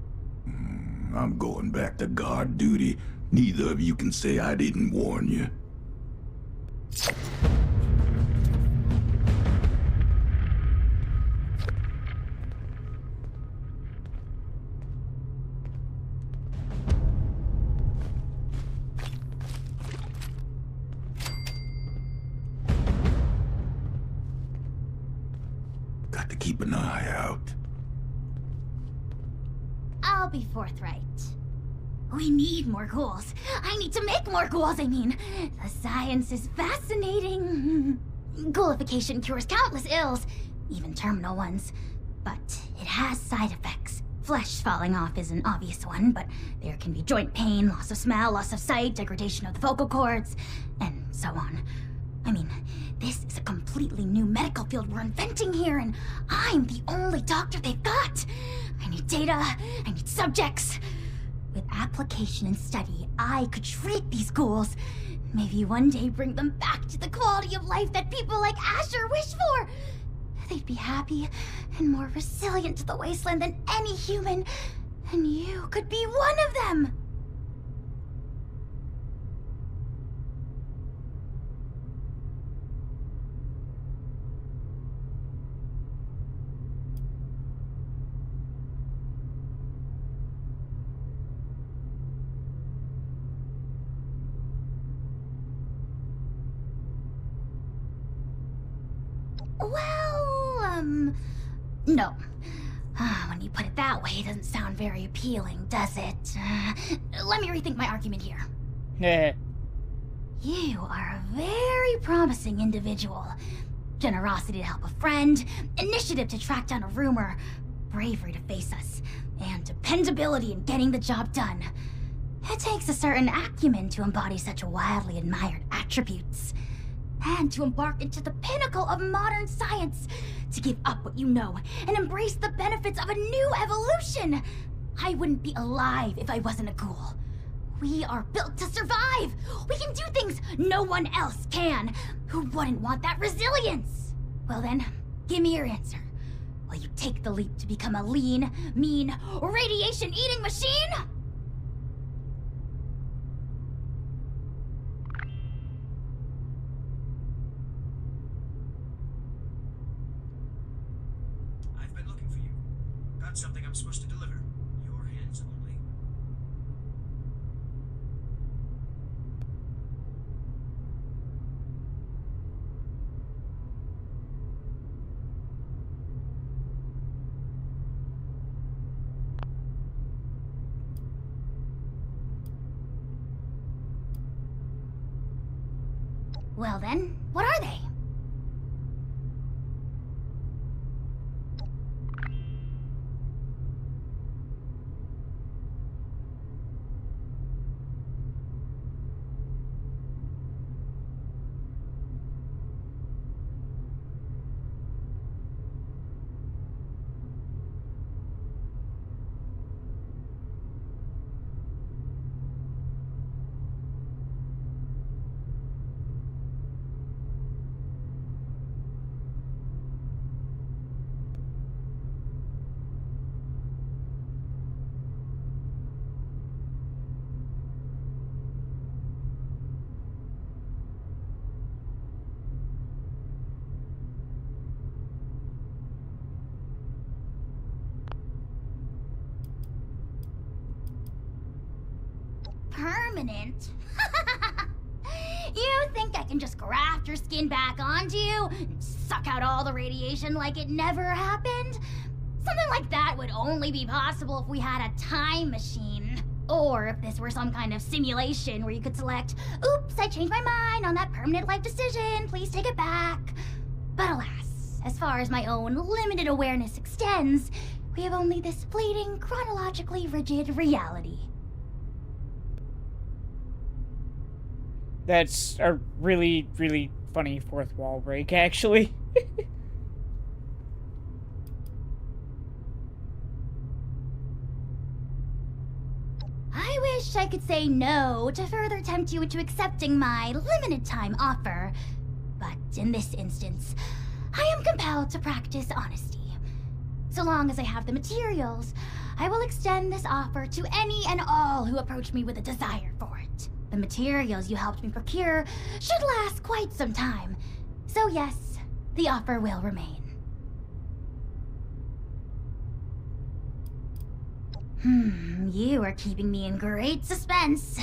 I'm going back to guard duty. Neither of you can say I didn't warn you. Got to keep an eye out. I'll be forthright. We need more ghouls. I need to make more ghouls, I mean. The science is fascinating. Ghoulification cures countless ills, even terminal ones. But it has side effects. Flesh falling off is an obvious one, but there can be joint pain, loss of smell, loss of sight, degradation of the vocal cords, and so on. I mean, this is a completely new medical field we're inventing here, and I'm the only doctor they've got. I need data, I need subjects. With application and study, I could treat these ghouls. Maybe one day bring them back to the quality of life that people like Asher wish for. They'd be happy and more resilient to the wasteland than any human, and you could be one of them. Well, no. When you put it that way, it doesn't sound very appealing, does it? Let me rethink my argument here. Yeah. You are a very promising individual. Generosity to help a friend, initiative to track down a rumor, bravery to face us, and dependability in getting the job done. It takes a certain acumen to embody such wildly admired attributes. And to embark into the pinnacle of modern science, to give up what you know and embrace the benefits of a new evolution. I wouldn't be alive if I wasn't a ghoul. We are built to survive. We can do things no one else can. Who wouldn't want that resilience? Well then, give me your answer. Will you take the leap to become a lean, mean, radiation-eating machine? I've been looking for you. Got something I'm supposed to deliver. Your hands only. Well then, what are they? permanent? You think I can just graft your skin back onto you and suck out all the radiation like it never happened? Something like that would only be possible if we had a time machine. Or if this were some kind of simulation where you could select, oops, I changed my mind on that permanent life decision, please take it back. But alas, as far as my own limited awareness extends, we have only this fleeting, chronologically rigid reality. That's a really, really funny fourth wall break, actually. I wish I could say no to further tempt you into accepting my limited time offer. But in this instance, I am compelled to practice honesty. So long as I have the materials, I will extend this offer to any and all who approach me with a desire for it. The materials you helped me procure should last quite some time. So yes, the offer will remain. You are keeping me in great suspense.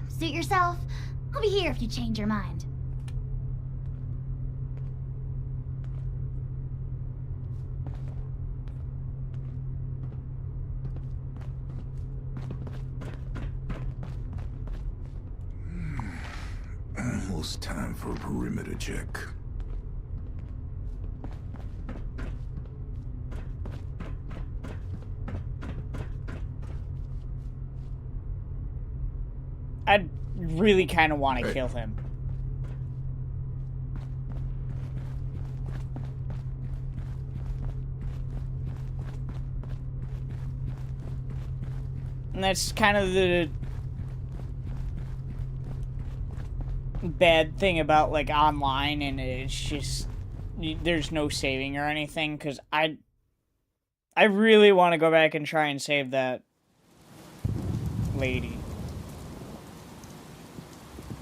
Suit yourself. I'll be here if you change your mind. Almost time for a perimeter check. I really kind of want to kill him. And that's kind of the bad thing about, like, online, and it's just, there's no saving or anything, because I really want to go back and try and save that lady.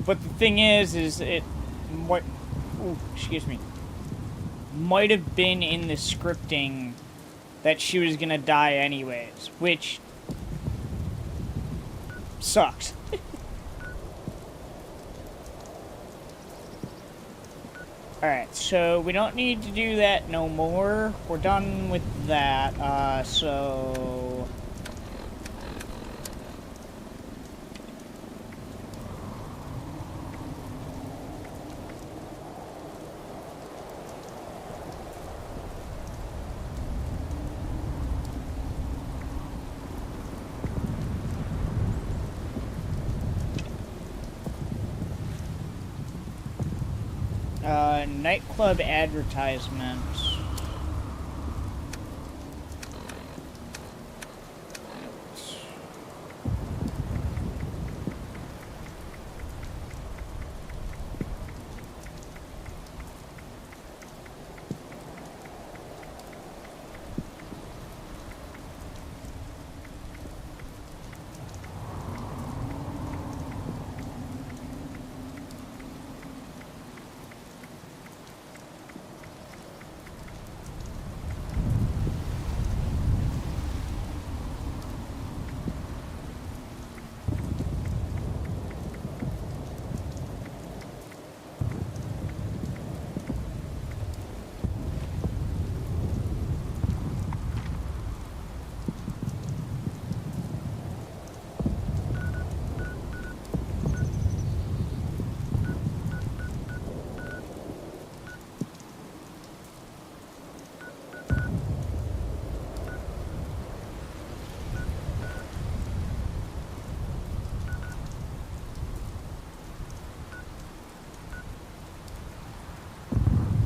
But the thing is it might, excuse me, might have been in the scripting that she was gonna die anyways, which sucks. Alright, so we don't need to do that no more. We're done with that, so... nightclub advertisements.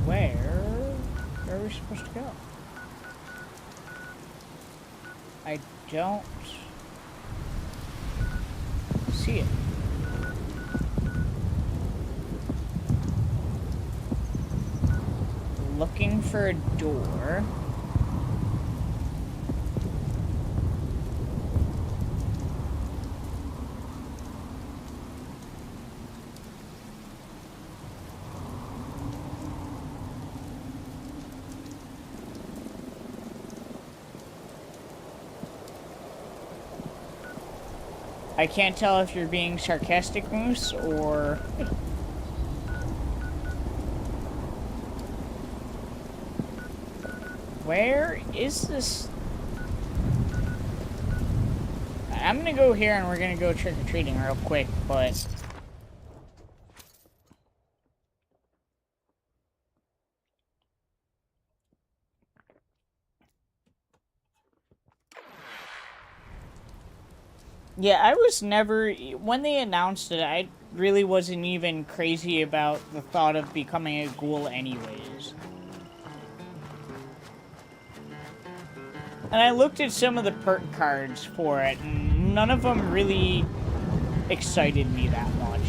Where are we supposed to go? I don't see it. Looking for a door. I can't tell if you're being sarcastic, Moose, or... Where is this? I'm gonna go here and we're gonna go trick-or-treating real quick, but... Yeah, I was never... When they announced it, I really wasn't even crazy about the thought of becoming a ghoul anyways. And I looked at some of the perk cards for it, and none of them really excited me that much.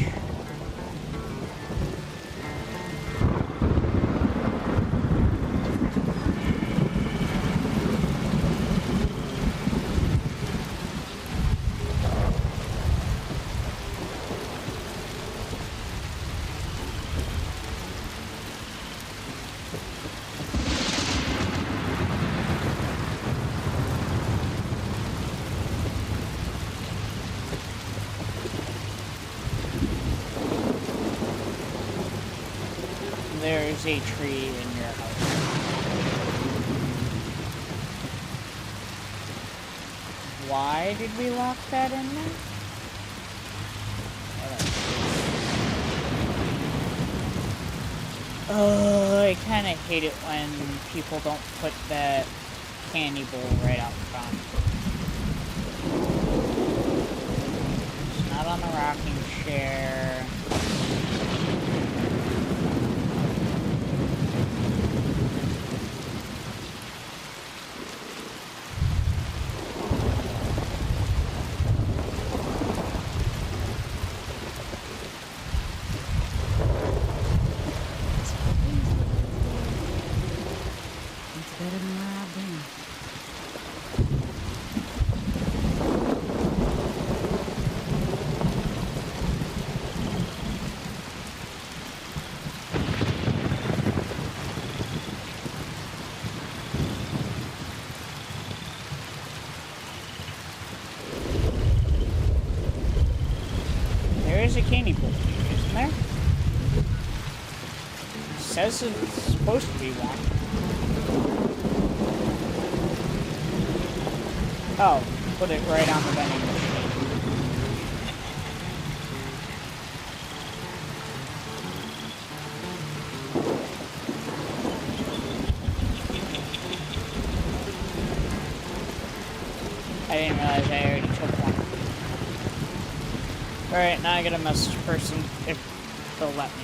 There's a tree in your house. Why did we lock that in there? I kind of hate it when people don't put that candy bowl right out front. It's not on the rocking chair. There's a candy bowl, isn't there? It says it's supposed to be one. Oh, put it right on the vending machine. I didn't realize I already took one. Alright, now I gotta message person if they'll let me.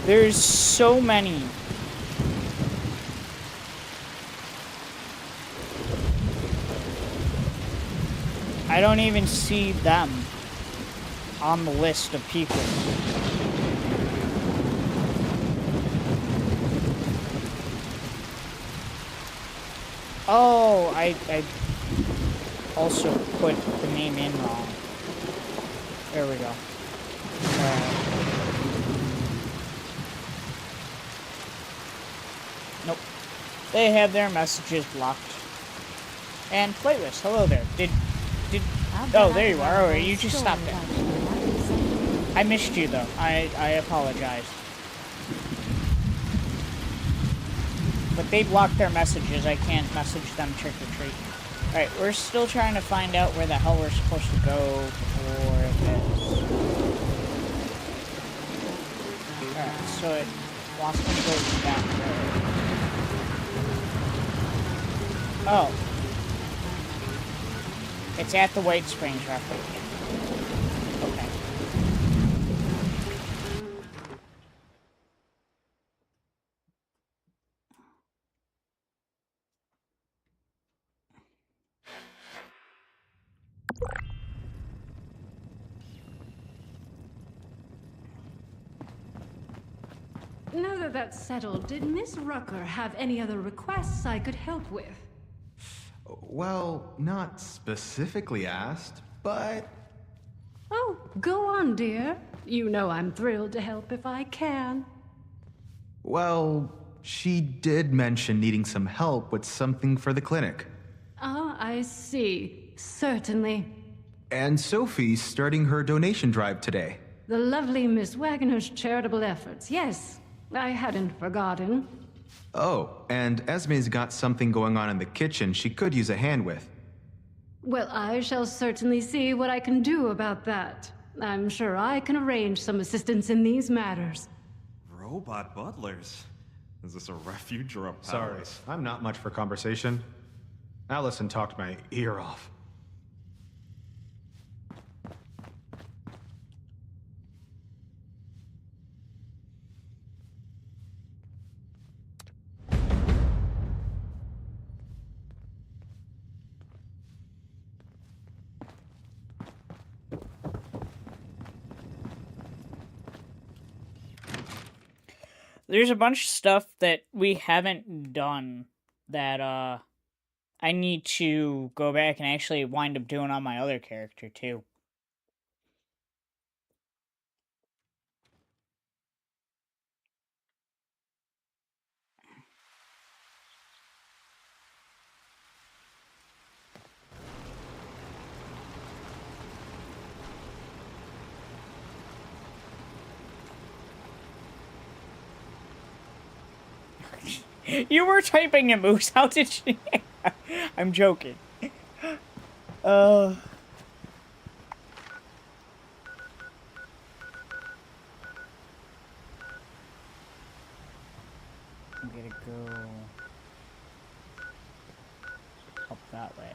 There's so many. I don't even see them on the list of people. Oh, I also put the name in wrong. There we go. Alright. Nope. They have their messages blocked. And playlist. Hello there. Oh, there you are. Oh, you just stopped there. I missed you, though. I apologize. But they blocked their messages. I can't message them trick or treat. Alright, we're still trying to find out where the hell we're supposed to go for this. Alright, so it wants me to go that way. Oh. It's at the White Springs refuge. Okay. Now that that's settled, did Miss Rucker have any other requests I could help with? Well, not specifically asked, but... Oh, go on, dear. You know I'm thrilled to help if I can. Well, she did mention needing some help with something for the clinic. Ah, I see. Certainly. And Sophie's starting her donation drive today. The lovely Miss Wagner's charitable efforts. Yes, I hadn't forgotten. Oh, and Esme's got something going on in the kitchen she could use a hand with. Well, I shall certainly see what I can do about that. I'm sure I can arrange some assistance in these matters. Robot butlers? Is this a refuge or a palace? Sorry, I'm not much for conversation. Allison talked my ear off. There's a bunch of stuff that we haven't done that I need to go back and actually wind up doing on my other character too. You were typing in Moose. How did she? I'm joking. I'm gonna go up that way.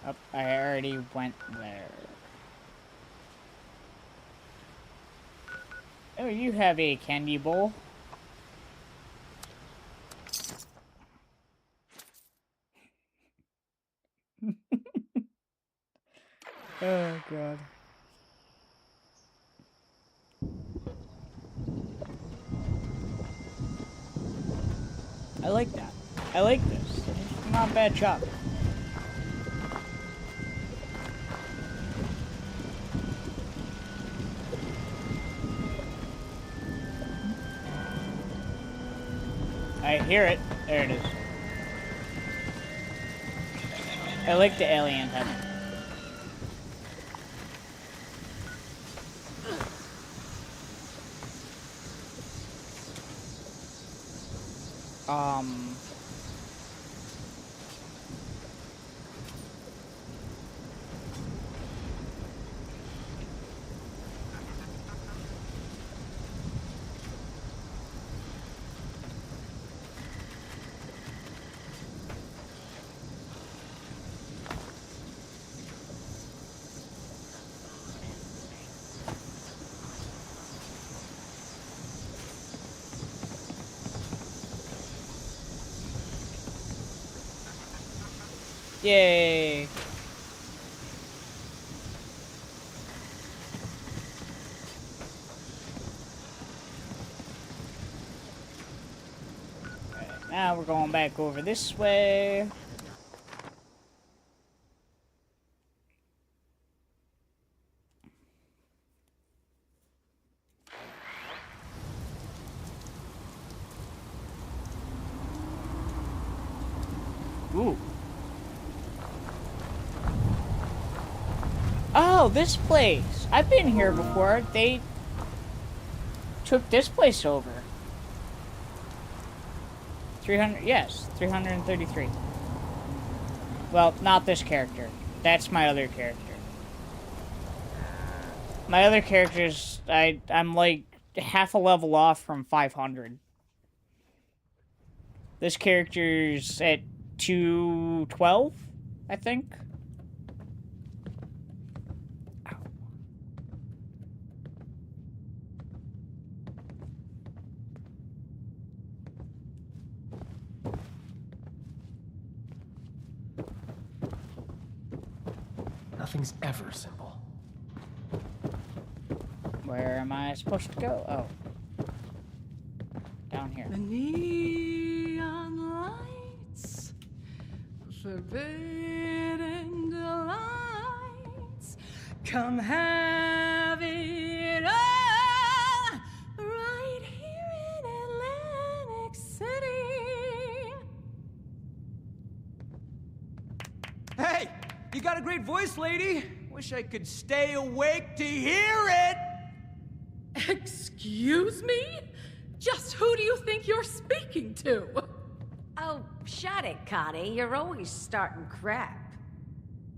Up. I already went there. Oh, you have a candy bowl. Oh, God. I like that. I like this. It's not a bad job. I hear it. There it is. I like the alien heaven. Yay! Alright, now we're going back over this way. Ooh. Oh, this place. I've been here before. They took this place over. 300, yes, 333. Well, not this character. That's my other character. My other characters, I'm like half a level off from 500. This character's at 212, I think. Nothing's ever simple. Where am I supposed to go? Oh. Down here. The neon lights, forbidden delights, come have it all, right here in Atlantic City. Hey, you got a great voice, lady. Wish I could stay awake to hear it. Excuse me? Just who do you think you're speaking to? Oh, shut it, Connie. You're always starting crap.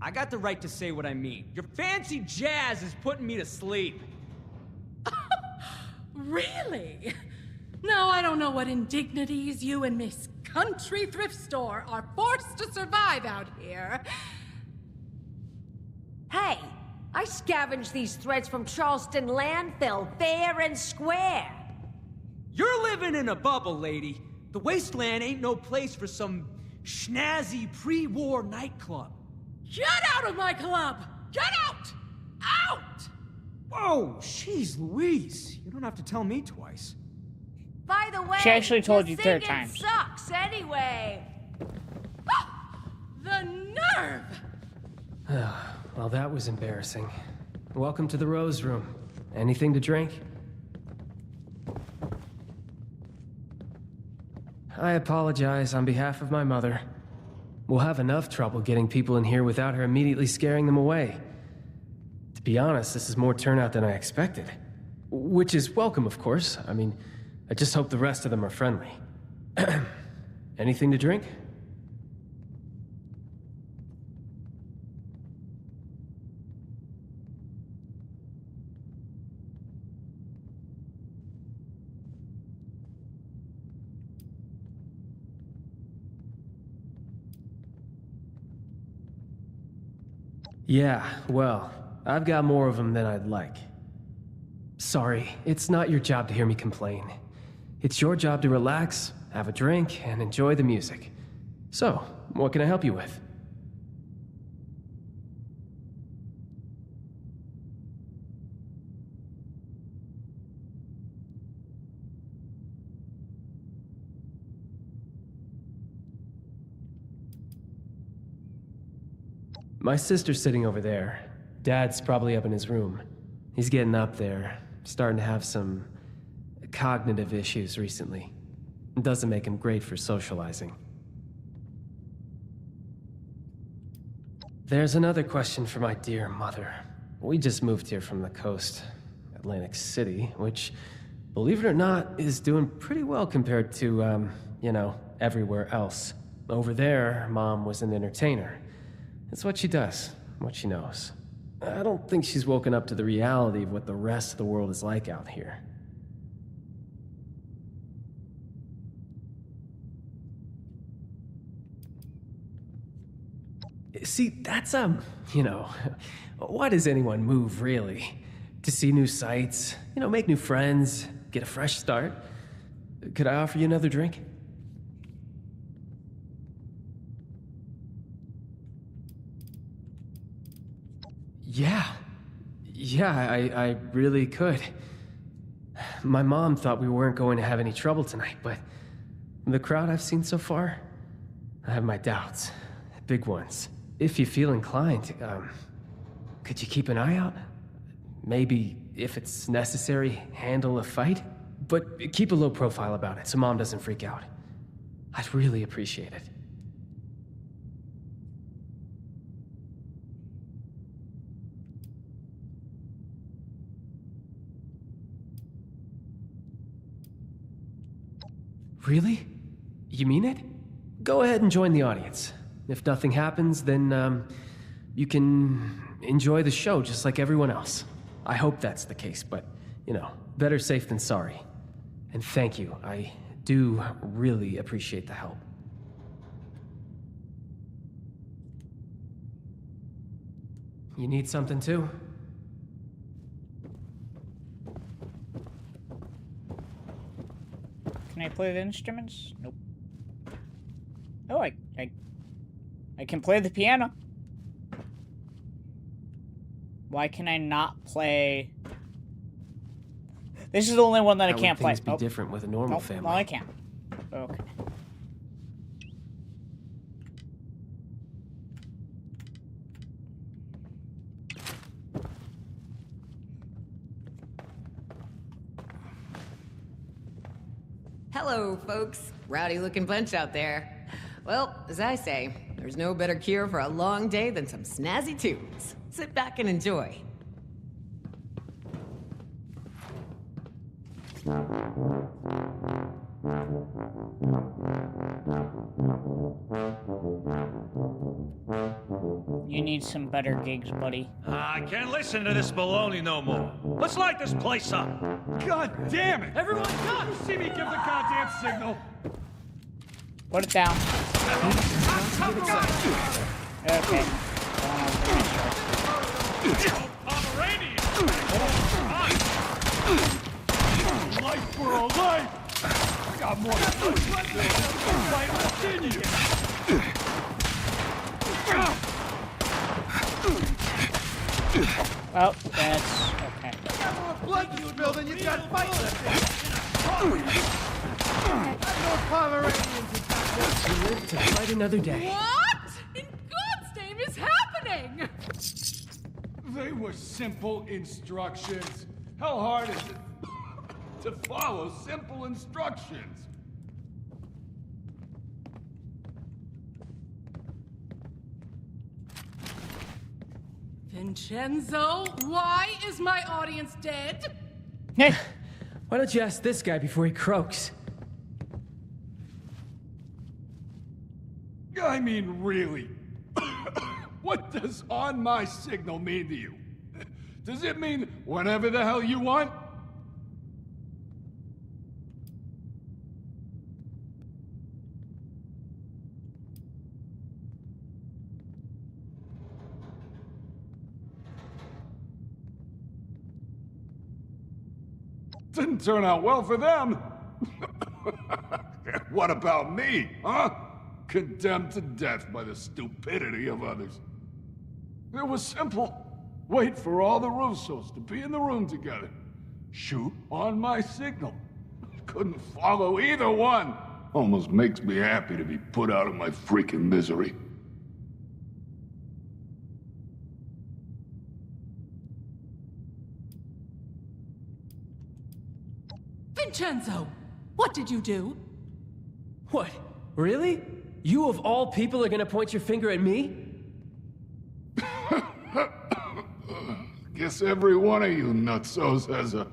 I got the right to say what I mean. Your fancy jazz is putting me to sleep. Really? Now I don't know what indignities you and Miss Country Thrift Store are forced to survive out here. Hey, I scavenged these threads from Charleston landfill, fair and square. You're living in a bubble, lady. The wasteland ain't no place for some schnazzy pre-war nightclub. Get out of my club! Get out! Out! Whoa, jeez Louise. You don't have to tell me twice. By the way, She actually told you third singing time. sucks anyway. The nerve! Well, that was embarrassing. Welcome to the Rose Room. Anything to drink? I apologize on behalf of my mother. We'll have enough trouble getting people in here without her immediately scaring them away. To be honest, this is more turnout than I expected. Which is welcome, of course. I mean, I just hope the rest of them are friendly. Anything to drink? Yeah, well, I've got more of them than I'd like. Sorry, it's not your job to hear me complain. It's your job to relax, have a drink, and enjoy the music. So, what can I help you with? My sister's sitting over there. Dad's probably up in his room. He's getting up there, starting to have some cognitive issues recently. It doesn't make him great for socializing. There's another question for my dear mother. We just moved here from the coast, Atlantic City, which, believe it or not, is doing pretty well compared to, you know, everywhere else. Over there, Mom was an entertainer. It's what she does, what she knows. I don't think she's woken up to the reality of what the rest of the world is like out here. See, that's, you know, why does anyone move, really? To see new sights, you know, make new friends, get a fresh start. Could I offer you another drink? Yeah, I really could. My mom thought we weren't going to have any trouble tonight, but the crowd I've seen so far, I have my doubts. Big ones. If you feel inclined, could you keep an eye out? Maybe, if it's necessary, handle a fight? But keep a low profile about it so Mom doesn't freak out. I'd really appreciate it. Really? You mean it? Go ahead and join the audience. If nothing happens, then, you can enjoy the show just like everyone else. I hope that's the case, but, you know, better safe than sorry. And thank you. I do really appreciate the help. You need something too? Can I play the instruments? Nope. Oh, I can play the piano. Why can I not play? This is the only one that I can't play. Things be different with a normal family. No, I can't. Okay. Hello, folks. Rowdy looking bunch out there. Well, as I say, there's no better cure for a long day than some snazzy tunes. Sit back and enjoy. You need some better gigs, buddy. I can't listen to this baloney no more. Let's light this place up. God damn it! Everyone, God! You see me give the goddamn signal? Put it down. Okay. Life for a life! I got more fight within you! Well, that's okay. Blood you building, you got fight left in. No Pomeranians You live to fight another day. What in God's name is happening? They were simple instructions. How hard is it to follow simple instructions? Vincenzo, why is my audience dead? Hey, why don't you ask this guy before he croaks? I mean, really? What does on my signal mean to you? Does it mean whenever the hell you want? Didn't turn out well for them. What about me, huh? Condemned to death by the stupidity of others. It was simple. Wait for all the Russos to be in the room together. Shoot on my signal. Couldn't follow either one. Almost makes me happy to be put out of my freaking misery. Vincenzo, what did you do? What? Really? You of all people are gonna point your finger at me? Guess every one of you nutsos has a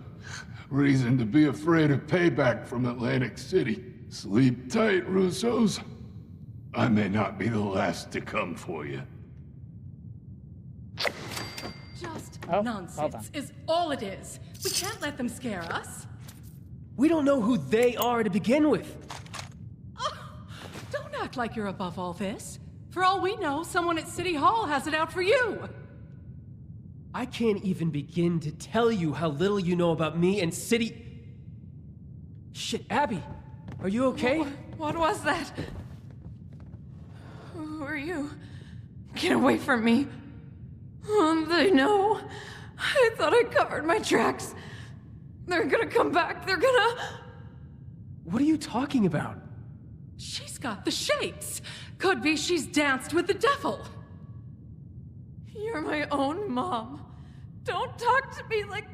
reason to be afraid of payback from Atlantic City. Sleep tight, Russos. I may not be the last to come for you. Just nonsense is all it is. We can't let them scare us. We don't know who they are to begin with. Don't act like you're above all this. For all we know, someone at City Hall has it out for you. I can't even begin to tell you how little you know about me and City... Shit, Abby, are you okay? What was that? Who are you? Get away from me. They know. I thought I covered my tracks. They're gonna come back. They're gonna... What are you talking about? She's got the shakes. Could be she's danced with the devil. You're my own mom. Don't talk to me like...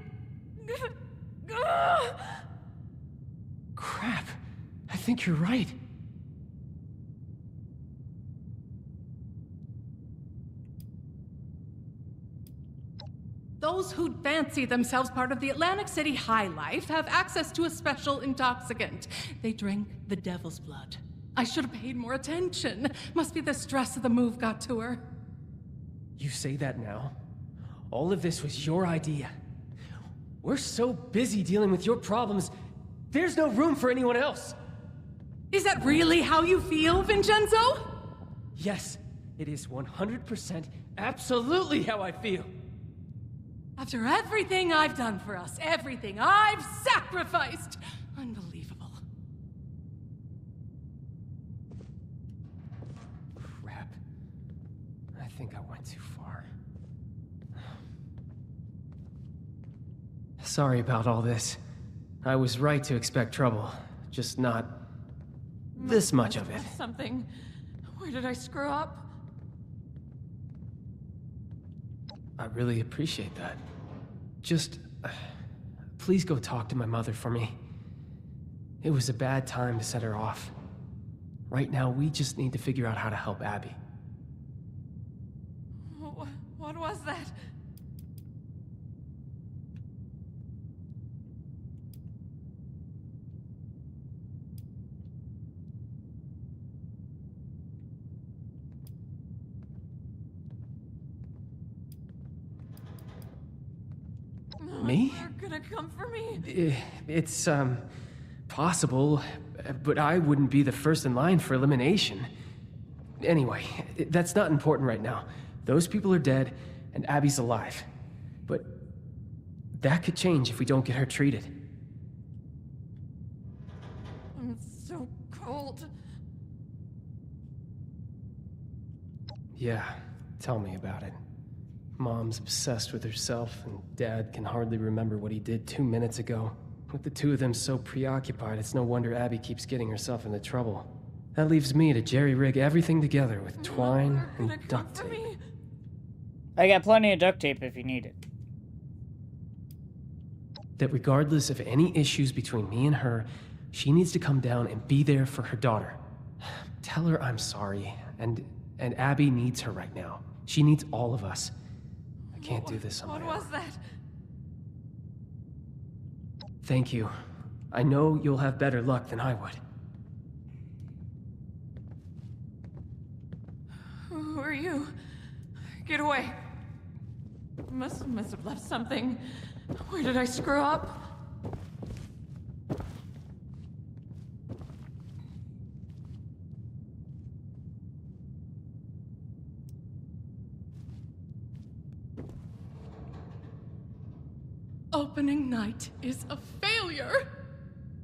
Crap. I think you're right. Those who fancy themselves part of the Atlantic City high life have access to a special intoxicant. They drink the devil's blood. I should have paid more attention. Must be the stress of the move got to her. You say that now? All of this was your idea. We're so busy dealing with your problems, there's no room for anyone else. Is that really how you feel, Vincenzo? Yes, it is 100% absolutely how I feel. After everything I've done for us, everything I've sacrificed. Unbelievable. Crap. I think I went too far. Sorry about all this. I was right to expect trouble, just not this much of it. Something. Where did I screw up? I really appreciate that. Just, please go talk to my mother for me. It was a bad time to set her off. Right now, we just need to figure out how to help Abby. What was that? Me? They're gonna come for me. It's, possible, but I wouldn't be the first in line for elimination. Anyway, that's not important right now. Those people are dead, and Abby's alive. But that could change if we don't get her treated. I'm so cold. Yeah, tell me about it. Mom's obsessed with herself, and Dad can hardly remember what he did 2 minutes ago. With the two of them so preoccupied, it's no wonder Abby keeps getting herself into trouble. That leaves me to jerry-rig everything together with twine and duct tape. I got plenty of duct tape if you need it. That regardless of any issues between me and her, she needs to come down and be there for her daughter. Tell her I'm sorry, and Abby needs her right now. She needs all of us. I can't do this on my own. What was that? Thank you. I know you'll have better luck than I would. Who are you? Get away. Must have left something. Where did I screw up? Opening night is a failure.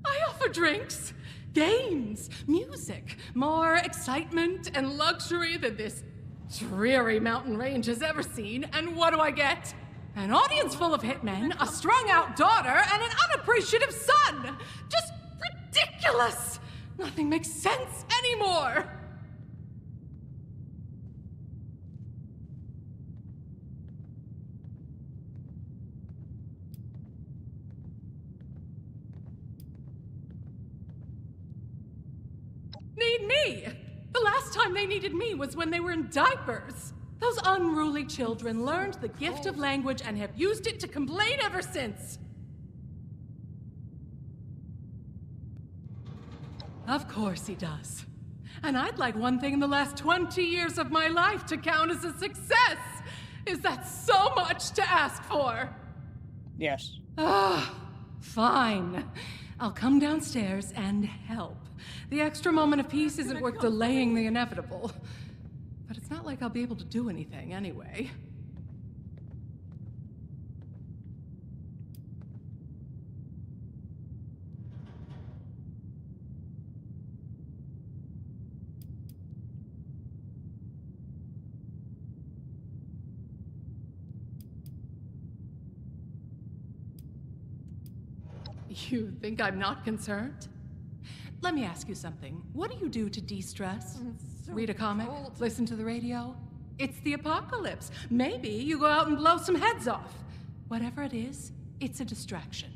I offer drinks, games, music, more excitement and luxury than this dreary mountain range has ever seen, and what do I get? An audience full of hitmen, a strung-out daughter, and an unappreciative son! Just ridiculous! Nothing makes sense anymore! Need me! The last time they needed me was when they were in diapers. Those unruly children learned the gift of language and have used it to complain ever since. Of course he does. And I'd like one thing in the last 20 years of my life to count as a success. Is that so much to ask for? Yes. Fine. I'll come downstairs and help. The extra moment of peace isn't worth delaying the inevitable. But it's not like I'll be able to do anything anyway. You think I'm not concerned? Let me ask you something. What do you do to de-stress? Read a comic? Listen to the radio? It's the apocalypse. Maybe you go out and blow some heads off. Whatever it is, it's a distraction.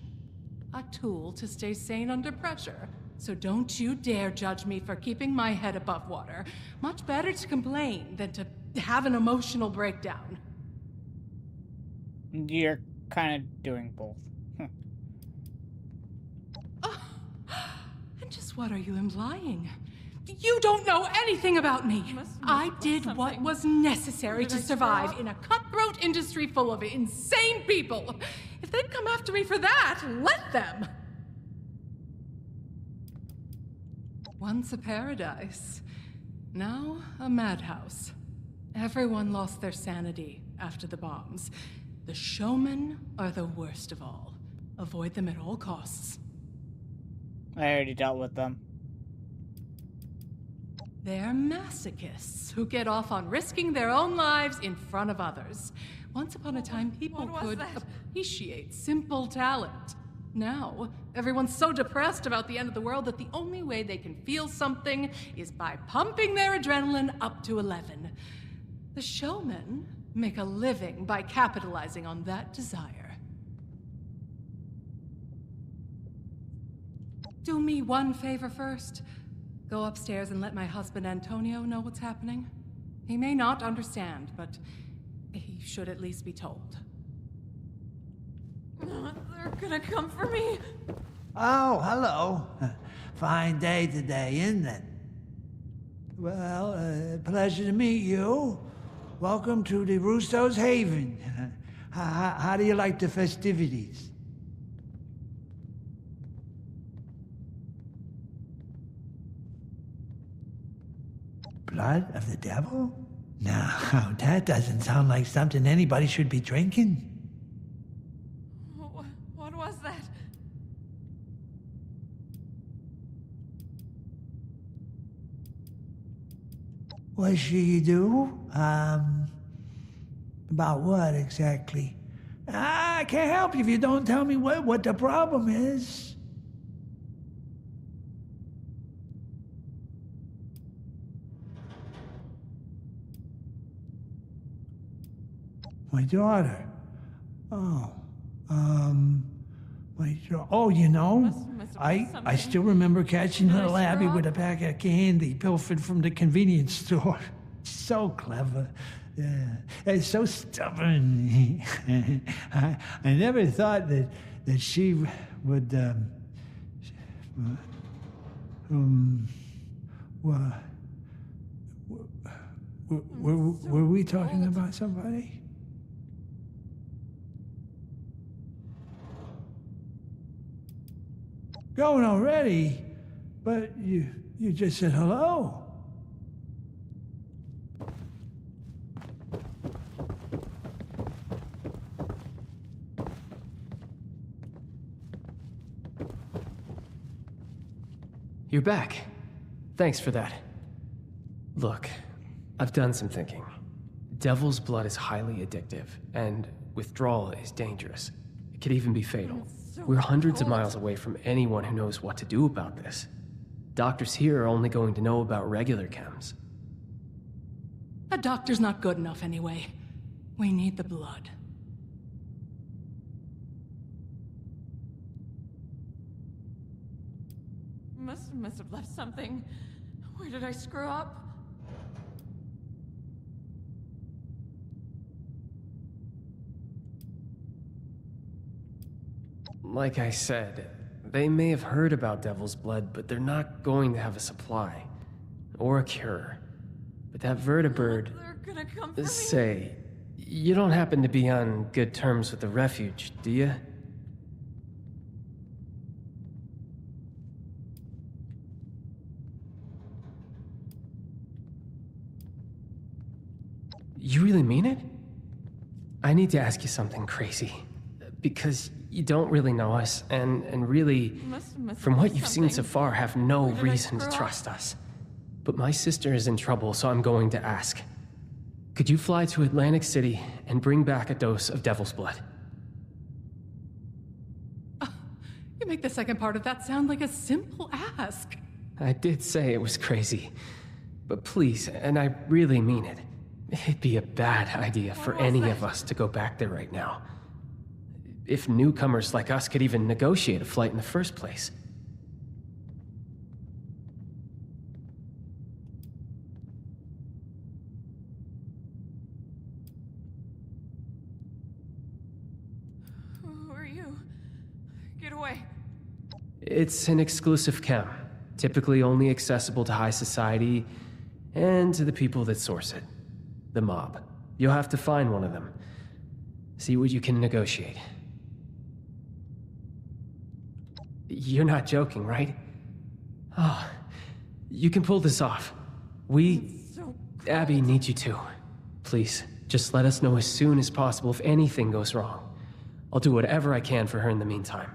A tool to stay sane under pressure. So don't you dare judge me for keeping my head above water. Much better to complain than to have an emotional breakdown. You're kind of doing both. And just what are you implying? You don't know anything about me. I did what was necessary to survive in a cutthroat industry full of insane people. If they'd come after me for that, let them. Once a paradise, now a madhouse. Everyone lost their sanity after the bombs. The showmen are the worst of all. Avoid them at all costs. I already dealt with them. They're masochists who get off on risking their own lives in front of others. Once upon a time, people could appreciate simple talent. Now, everyone's so depressed about the end of the world that the only way they can feel something is by pumping their adrenaline up to 11. The showmen make a living by capitalizing on that desire. Do me one favor first. Go upstairs and let my husband Antonio know what's happening. He may not understand, but he should at least be told. They're gonna come for me. Oh, hello. Fine day today, isn't it? Well, pleasure to meet you. Welcome to the Russo's Haven. How do you like the festivities? Blood of the devil? No, that doesn't sound like something anybody should be drinking. What was that? What should you do? About what exactly? I can't help you if you don't tell me what the problem is. My daughter. Oh, you know, I still remember catching little Abby with a pack of candy pilfered from the convenience store. So clever. Yeah, and so stubborn. I never thought that she would, were we talking about somebody? Going already? But you just said hello. You're back. Thanks for that. Look, I've done some thinking. Devil's blood is highly addictive, and withdrawal is dangerous. It could even be fatal. We're hundreds of miles away from anyone who knows what to do about this. Doctors here are only going to know about regular chems. A doctor's not good enough anyway. We need the blood. Must have left something. Where did I screw up? Like I said, they may have heard about Devil's Blood, but they're not going to have a supply. Or a cure. But that vertibird... They're gonna come for me. Say, you don't happen to be on good terms with the refuge, do you? You really mean it? I need to ask you something crazy. Because you don't really know us, and really, from what you've seen so far, have no reason to trust us. But my sister is in trouble, so I'm going to ask. Could you fly to Atlantic City and bring back a dose of Devil's Blood? You make the second part of that sound like a simple ask. I did say it was crazy. But please, and I really mean it, it'd be a bad idea for any of us to go back there right now. If newcomers like us could even negotiate a flight in the first place. Who are you? Get away. It's an exclusive chem. typically only accessible to high society and to the people that source it. The mob. You'll have to find one of them. See what you can negotiate. You're not joking, right? Oh, you can pull this off. Abby needs you to. Please, just let us know as soon as possible if anything goes wrong. I'll do whatever I can for her in the meantime.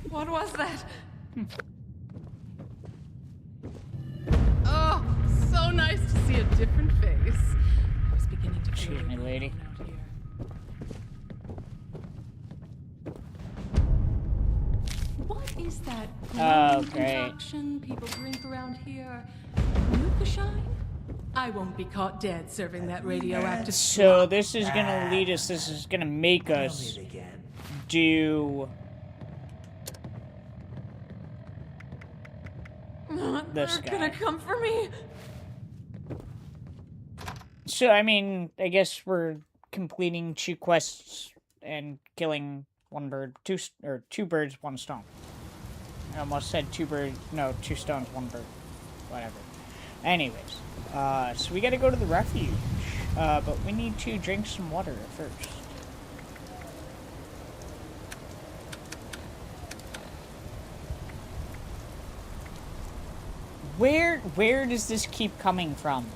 What was that? Oh, so nice to see a different face. I was beginning to Excuse me, lady. What is that Okay. concoction people drink around here? Mucashine? I won't be caught dead serving that radioactive. So this is gonna lead us. This is gonna make us do this They're guy. gonna come for me. So I mean, I guess we're completing 2 quests and killing two birds, 1 stone. I almost said 2 stones, 1 bird. Whatever. Anyways, so we gotta go to the refuge, but we need to drink some water first. Where does this keep coming from?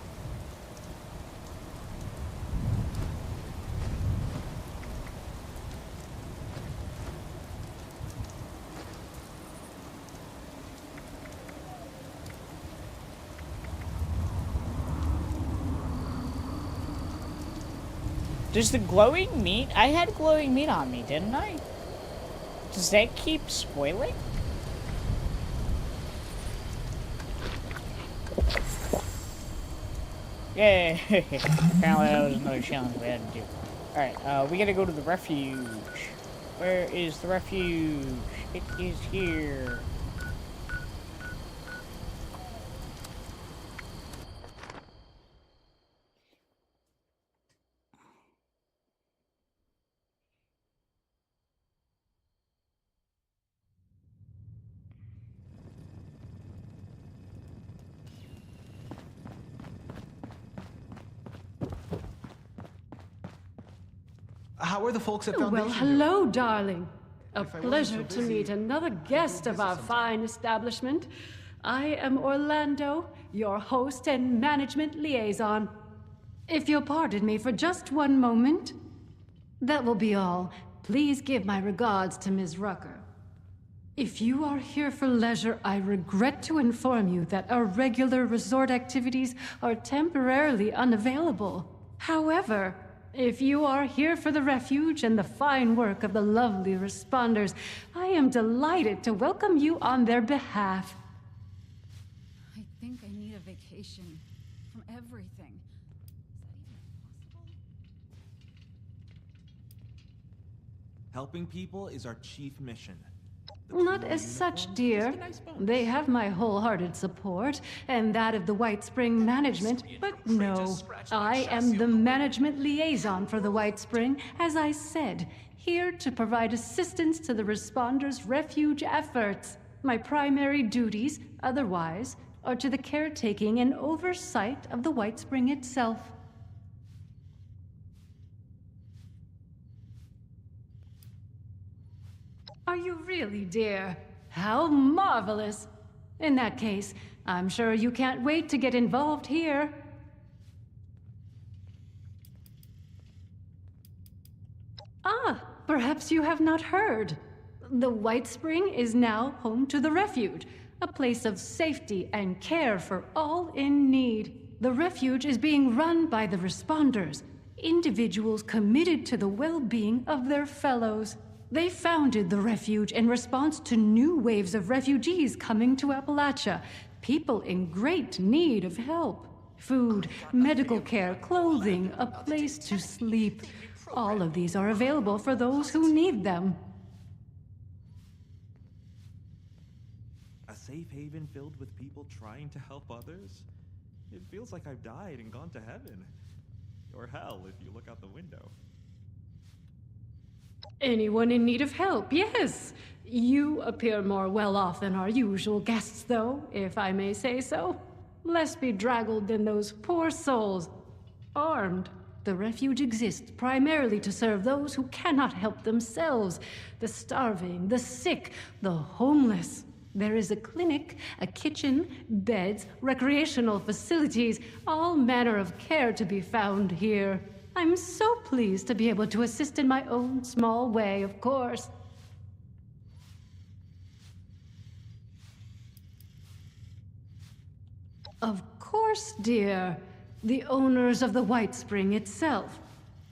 Does the glowing meat... I had glowing meat on me, didn't I? Does that keep spoiling? Yay! Apparently that was another challenge we had to do. Alright, we gotta go to the refuge. Where is the refuge? It is here. How are the folks at Well, Foundation? hello, darling. A If I wasn't pleasure so to busy, meet another guest of our fine establishment. I am Orlando, your host and management liaison. If you'll pardon me for just one moment, that will be all. Please give my regards to Ms. Rucker. If you are here for leisure, I regret to inform you that our regular resort activities are temporarily unavailable. However, if you are here for the refuge and the fine work of the lovely responders, I am delighted to welcome you on their behalf. I think I need a vacation from everything. Helping people is our chief mission. Not as such, dear. They have my wholehearted support, and that of the White Spring management, but no. I am the management liaison for the White Spring, as I said, here to provide assistance to the responders' refuge efforts. My primary duties, otherwise, are to the caretaking and oversight of the White Spring itself. Are you really, dear? How marvelous! In that case, I'm sure you can't wait to get involved here. Ah, perhaps you have not heard. The White Spring is now home to the refuge, a place of safety and care for all in need. The refuge is being run by the responders, individuals committed to the well-being of their fellows. They founded the refuge in response to new waves of refugees coming to Appalachia, people in great need of help. Food, medical care, clothing, a place to sleep. All of these are available for those who need them. A safe haven filled with people trying to help others? It feels like I've died and gone to heaven. Or hell, if you look out the window. Anyone in need of help, yes. You appear more well off than our usual guests, though, if I may say so. Less bedraggled than those poor souls. Armed. The refuge exists primarily to serve those who cannot help themselves. The starving, the sick, the homeless. There is a clinic, a kitchen, beds, recreational facilities, all manner of care to be found here. I'm so pleased to be able to assist in my own small way, of course. Of course, dear. The owners of the White Spring itself.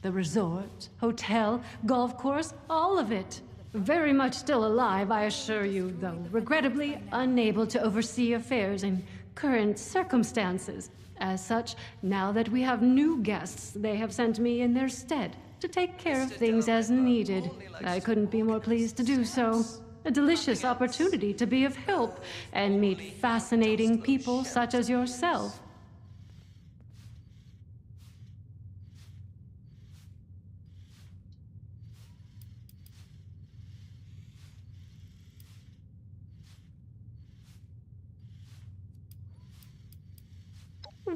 The resort, hotel, golf course, all of it. Very much still alive, I assure you, though regrettably unable to oversee affairs in current circumstances. As such, now that we have new guests, they have sent me in their stead to take care of things as needed. I couldn't be more pleased to do so. A delicious opportunity to be of help and meet fascinating people such as yourself.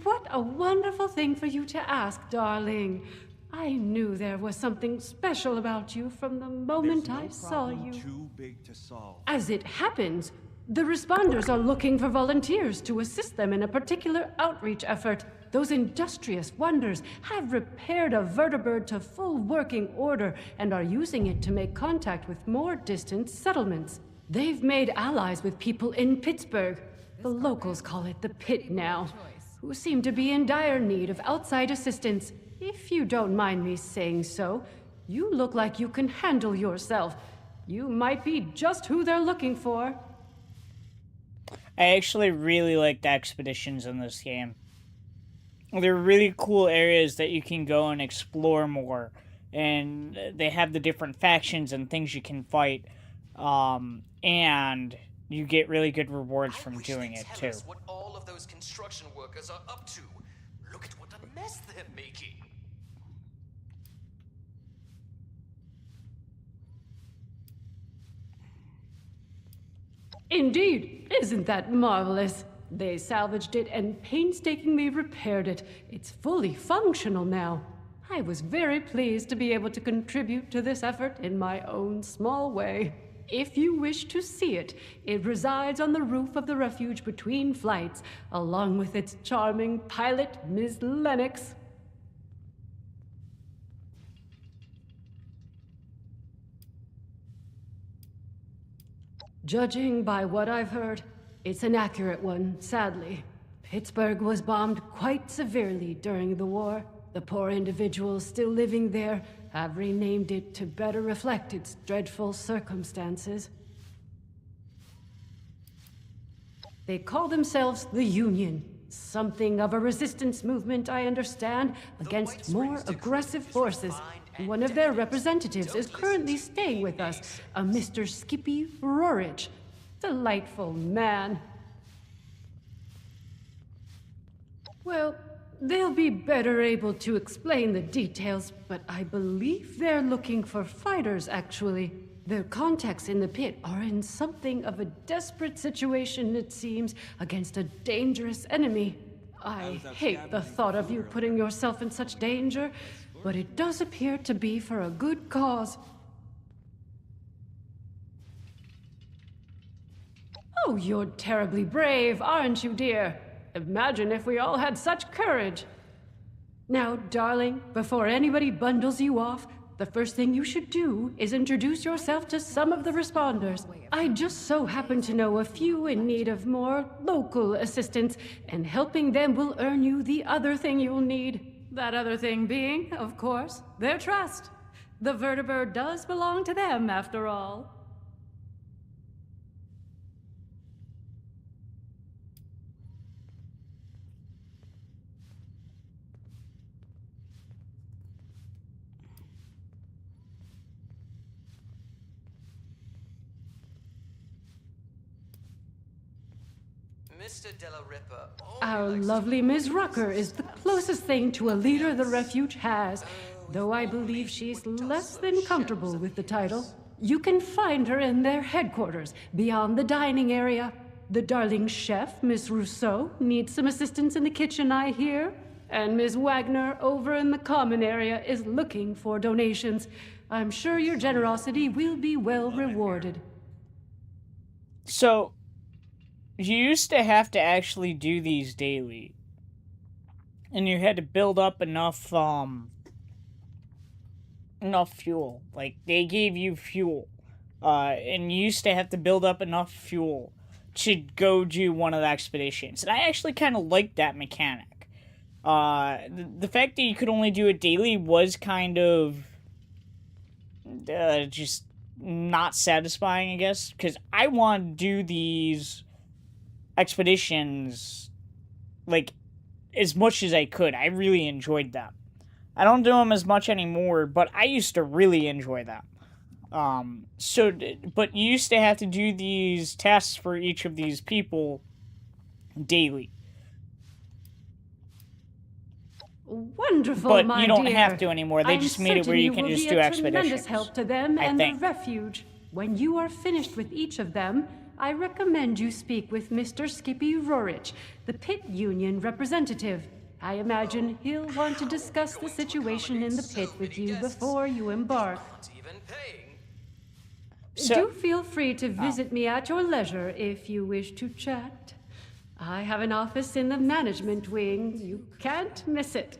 What a wonderful thing for you to ask, darling. I knew there was something special about you from the moment I saw you. Too big to solve. As it happens, the responders are looking for volunteers to assist them in a particular outreach effort. Those industrious wonders have repaired a vertibird to full working order and are using it to make contact with more distant settlements. They've made allies with people in Pittsburgh. The locals call it the Pit now, who seem to be in dire need of outside assistance. If you don't mind me saying so, you look like you can handle yourself. You might be just who they're looking for. I actually really like the expeditions in this game. They're really cool areas that you can go and explore more. And they have the different factions and things you can fight. And you get really good rewards from doing it, too. What all of those construction workers are up to. Look at what a mess they're making. Indeed, isn't that marvelous? They salvaged it and painstakingly repaired it. It's fully functional now. I was very pleased to be able to contribute to this effort in my own small way. If you wish to see it, it resides on the roof of the refuge between flights, along with its charming pilot, Ms. Lennox. Judging by what I've heard, it's an accurate one, sadly. Pittsburgh was bombed quite severely during the war. The poor individuals still living there have renamed it to better reflect its dreadful circumstances. They call themselves the Union. Something of a resistance movement, I understand, against more aggressive forces. One of their representatives is currently staying with us, a Mr. Skippy Rorich. Delightful man. Well, they'll be better able to explain the details, but I believe they're looking for fighters, actually. Their contacts in the pit are in something of a desperate situation, it seems, against a dangerous enemy. I hate the thought of you putting yourself in such danger, but it does appear to be for a good cause. Oh, you're terribly brave, aren't you, dear? Imagine if we all had such courage. Now, darling, before anybody bundles you off, the first thing you should do is introduce yourself to some of the responders. I just so happen to know a few in need of more local assistance, and helping them will earn you the other thing you'll need. That other thing being, of course, their trust. The vertibird does belong to them, after all. Mr. Della Ripa. Our lovely Ms. Rucker is the closest thing to a leader the refuge has. though I believe she's less than comfortable with the title. You can find her in their headquarters, beyond the dining area. The darling chef, Miss Rousseau, needs some assistance in the kitchen, I hear. And Miss Wagner, over in the common area, is looking for donations. I'm sure your generosity will be well rewarded. So, you used to have to actually do these daily. And you had to build up enough fuel. Like, they gave you fuel. And you used to have to build up enough fuel to go do one of the expeditions. And I actually kind of liked that mechanic. The fact that you could only do it daily was kind of just not satisfying, I guess. Because I want to do these expeditions, like, as much as I could. I really enjoyed them. I don't do them as much anymore, but I used to really enjoy them. But you used to have to do these tasks for each of these people daily. Wonderful, but my you don't dear. have to anymore. They just made it where you can just do expeditions. Tremendous help to them and the refuge. When you are finished with each of them, I recommend you speak with Mr. Skippy Rorich, the pit union representative. I imagine he'll want to discuss the situation in the pit with you before you embark. Do feel free to visit me at your leisure if you wish to chat. I have an office in the management wing. You can't miss it.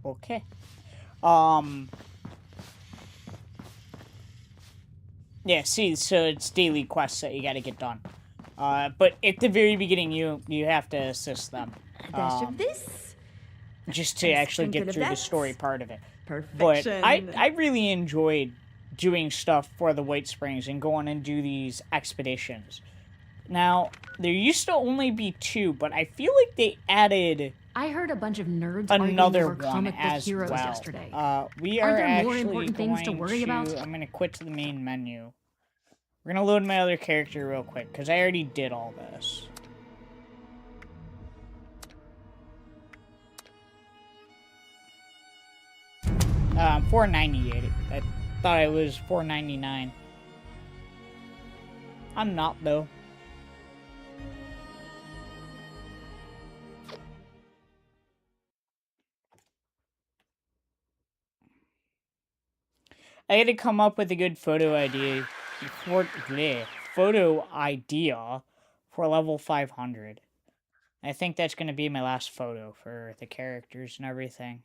Okay. Yeah, see, so it's daily quests that you gotta get done. But at the very beginning, you have to assist them. Dash of this. Just to actually get through the story part of it. Perfection. But I really enjoyed doing stuff for the White Springs and going and do these expeditions. Now, there used to only be 2, but I feel like they added... I heard a bunch of nerds another arguing over one comic book as heroes well. yesterday. We are are there actually more important things to worry about? I'm going to quit to the main menu. We're going to load my other character real quick, because I already did all this. $4.98. I thought it was $4.99. I'm not, though. I had to come up with a good photo idea for level 500. I think that's going to be my last photo for the characters and everything.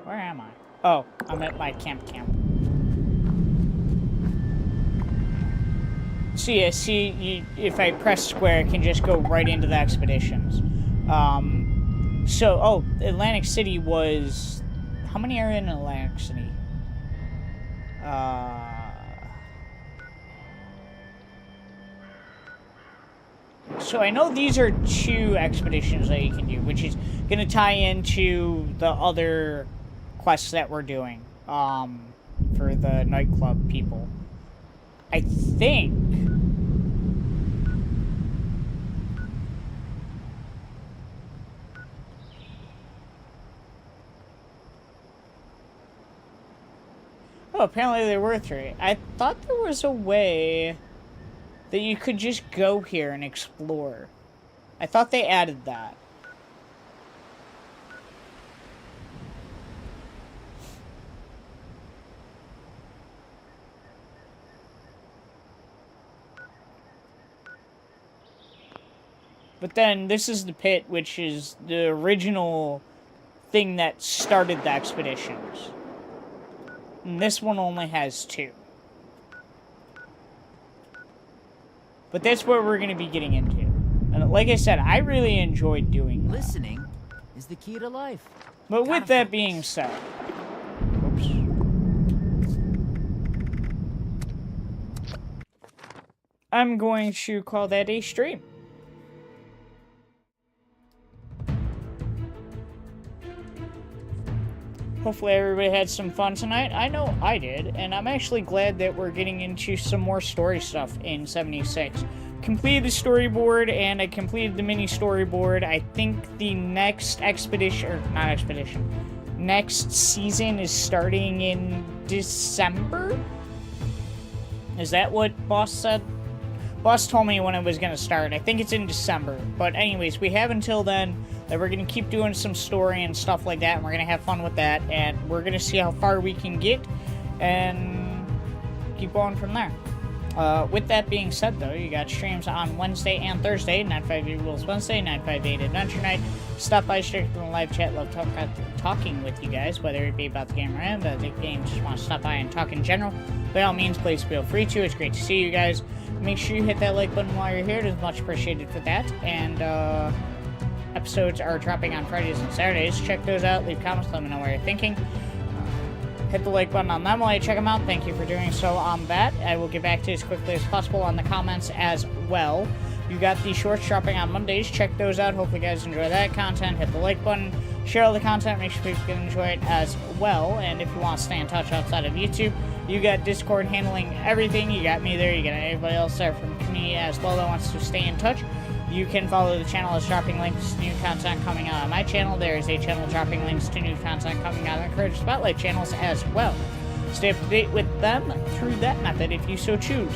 Where am I? Oh, I'm at my camp. So yeah, if I press square, I can just go right into the expeditions. Atlantic City was... How many are in Atlantic City? So I know these are 2 expeditions that you can do, which is going to tie into the other quests that we're doing, for the nightclub people. I think... Oh, apparently there were 3. I thought there was a way that you could just go here and explore. I thought they added that. But then this is the pit, which is the original thing that started the expeditions. And this one only has 2. But that's what we're going to be getting into. And like I said, I really enjoyed doing that. Listening is the key to life. But with that being said... Oops. I'm going to call that a stream. Hopefully everybody had some fun tonight. I know I did, and I'm actually glad that we're getting into some more story stuff in 76. Completed the storyboard, and I completed the mini storyboard. I think the next next season is starting in December? Is that what Boss said? Boss told me when it was going to start. I think it's in December. But anyways, we have until then that we're going to keep doing some story and stuff like that, and we're going to have fun with that, and we're going to see how far we can get, and keep going from there. With that being said, though, you got streams on Wednesday and Thursday, 958 Rules Wednesday, 958 Adventure Night. Stop by, straight in the live chat. Love talking with you guys, whether it be about the game or about the game, just want to stop by and talk in general. By all means, please feel free to. It's great to see you guys. Make sure you hit that like button while you're here. It is much appreciated for that. And, episodes are dropping on Fridays and Saturdays. Check those out. Leave comments. Let me know what you're thinking. Hit the like button on them while you check them out. Thank you for doing so on that. I will get back to you as quickly as possible on the comments as well. You got the shorts dropping on Mondays. Check those out. Hopefully you guys enjoy that content. Hit the like button. Share all the content. Make sure people can enjoy it as well. And if you want to stay in touch outside of YouTube, you got Discord handling everything. You got me there. You got everybody else there from the community as well that wants to stay in touch. You can follow the channel as dropping links to new content coming out on my channel. There is a channel dropping links to new content coming out on Courage Spotlight channels as well. Stay up to date with them through that method if you so choose.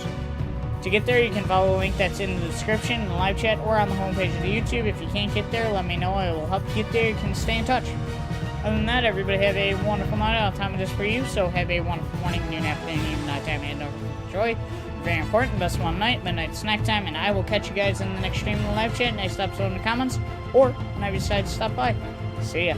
To get there, you can follow the link that's in the description, in the live chat, or on the homepage of the YouTube. If you can't get there, let me know. I will help you get there. You can stay in touch. Other than that, everybody have a wonderful night. I'll time it just for you, so have a wonderful morning, noon, afternoon, evening, nighttime, and enjoy. Very important, best one night, midnight snack time, and I will catch you guys in the next stream in the live chat, next episode in the comments, or whenever you decide to stop by. See ya.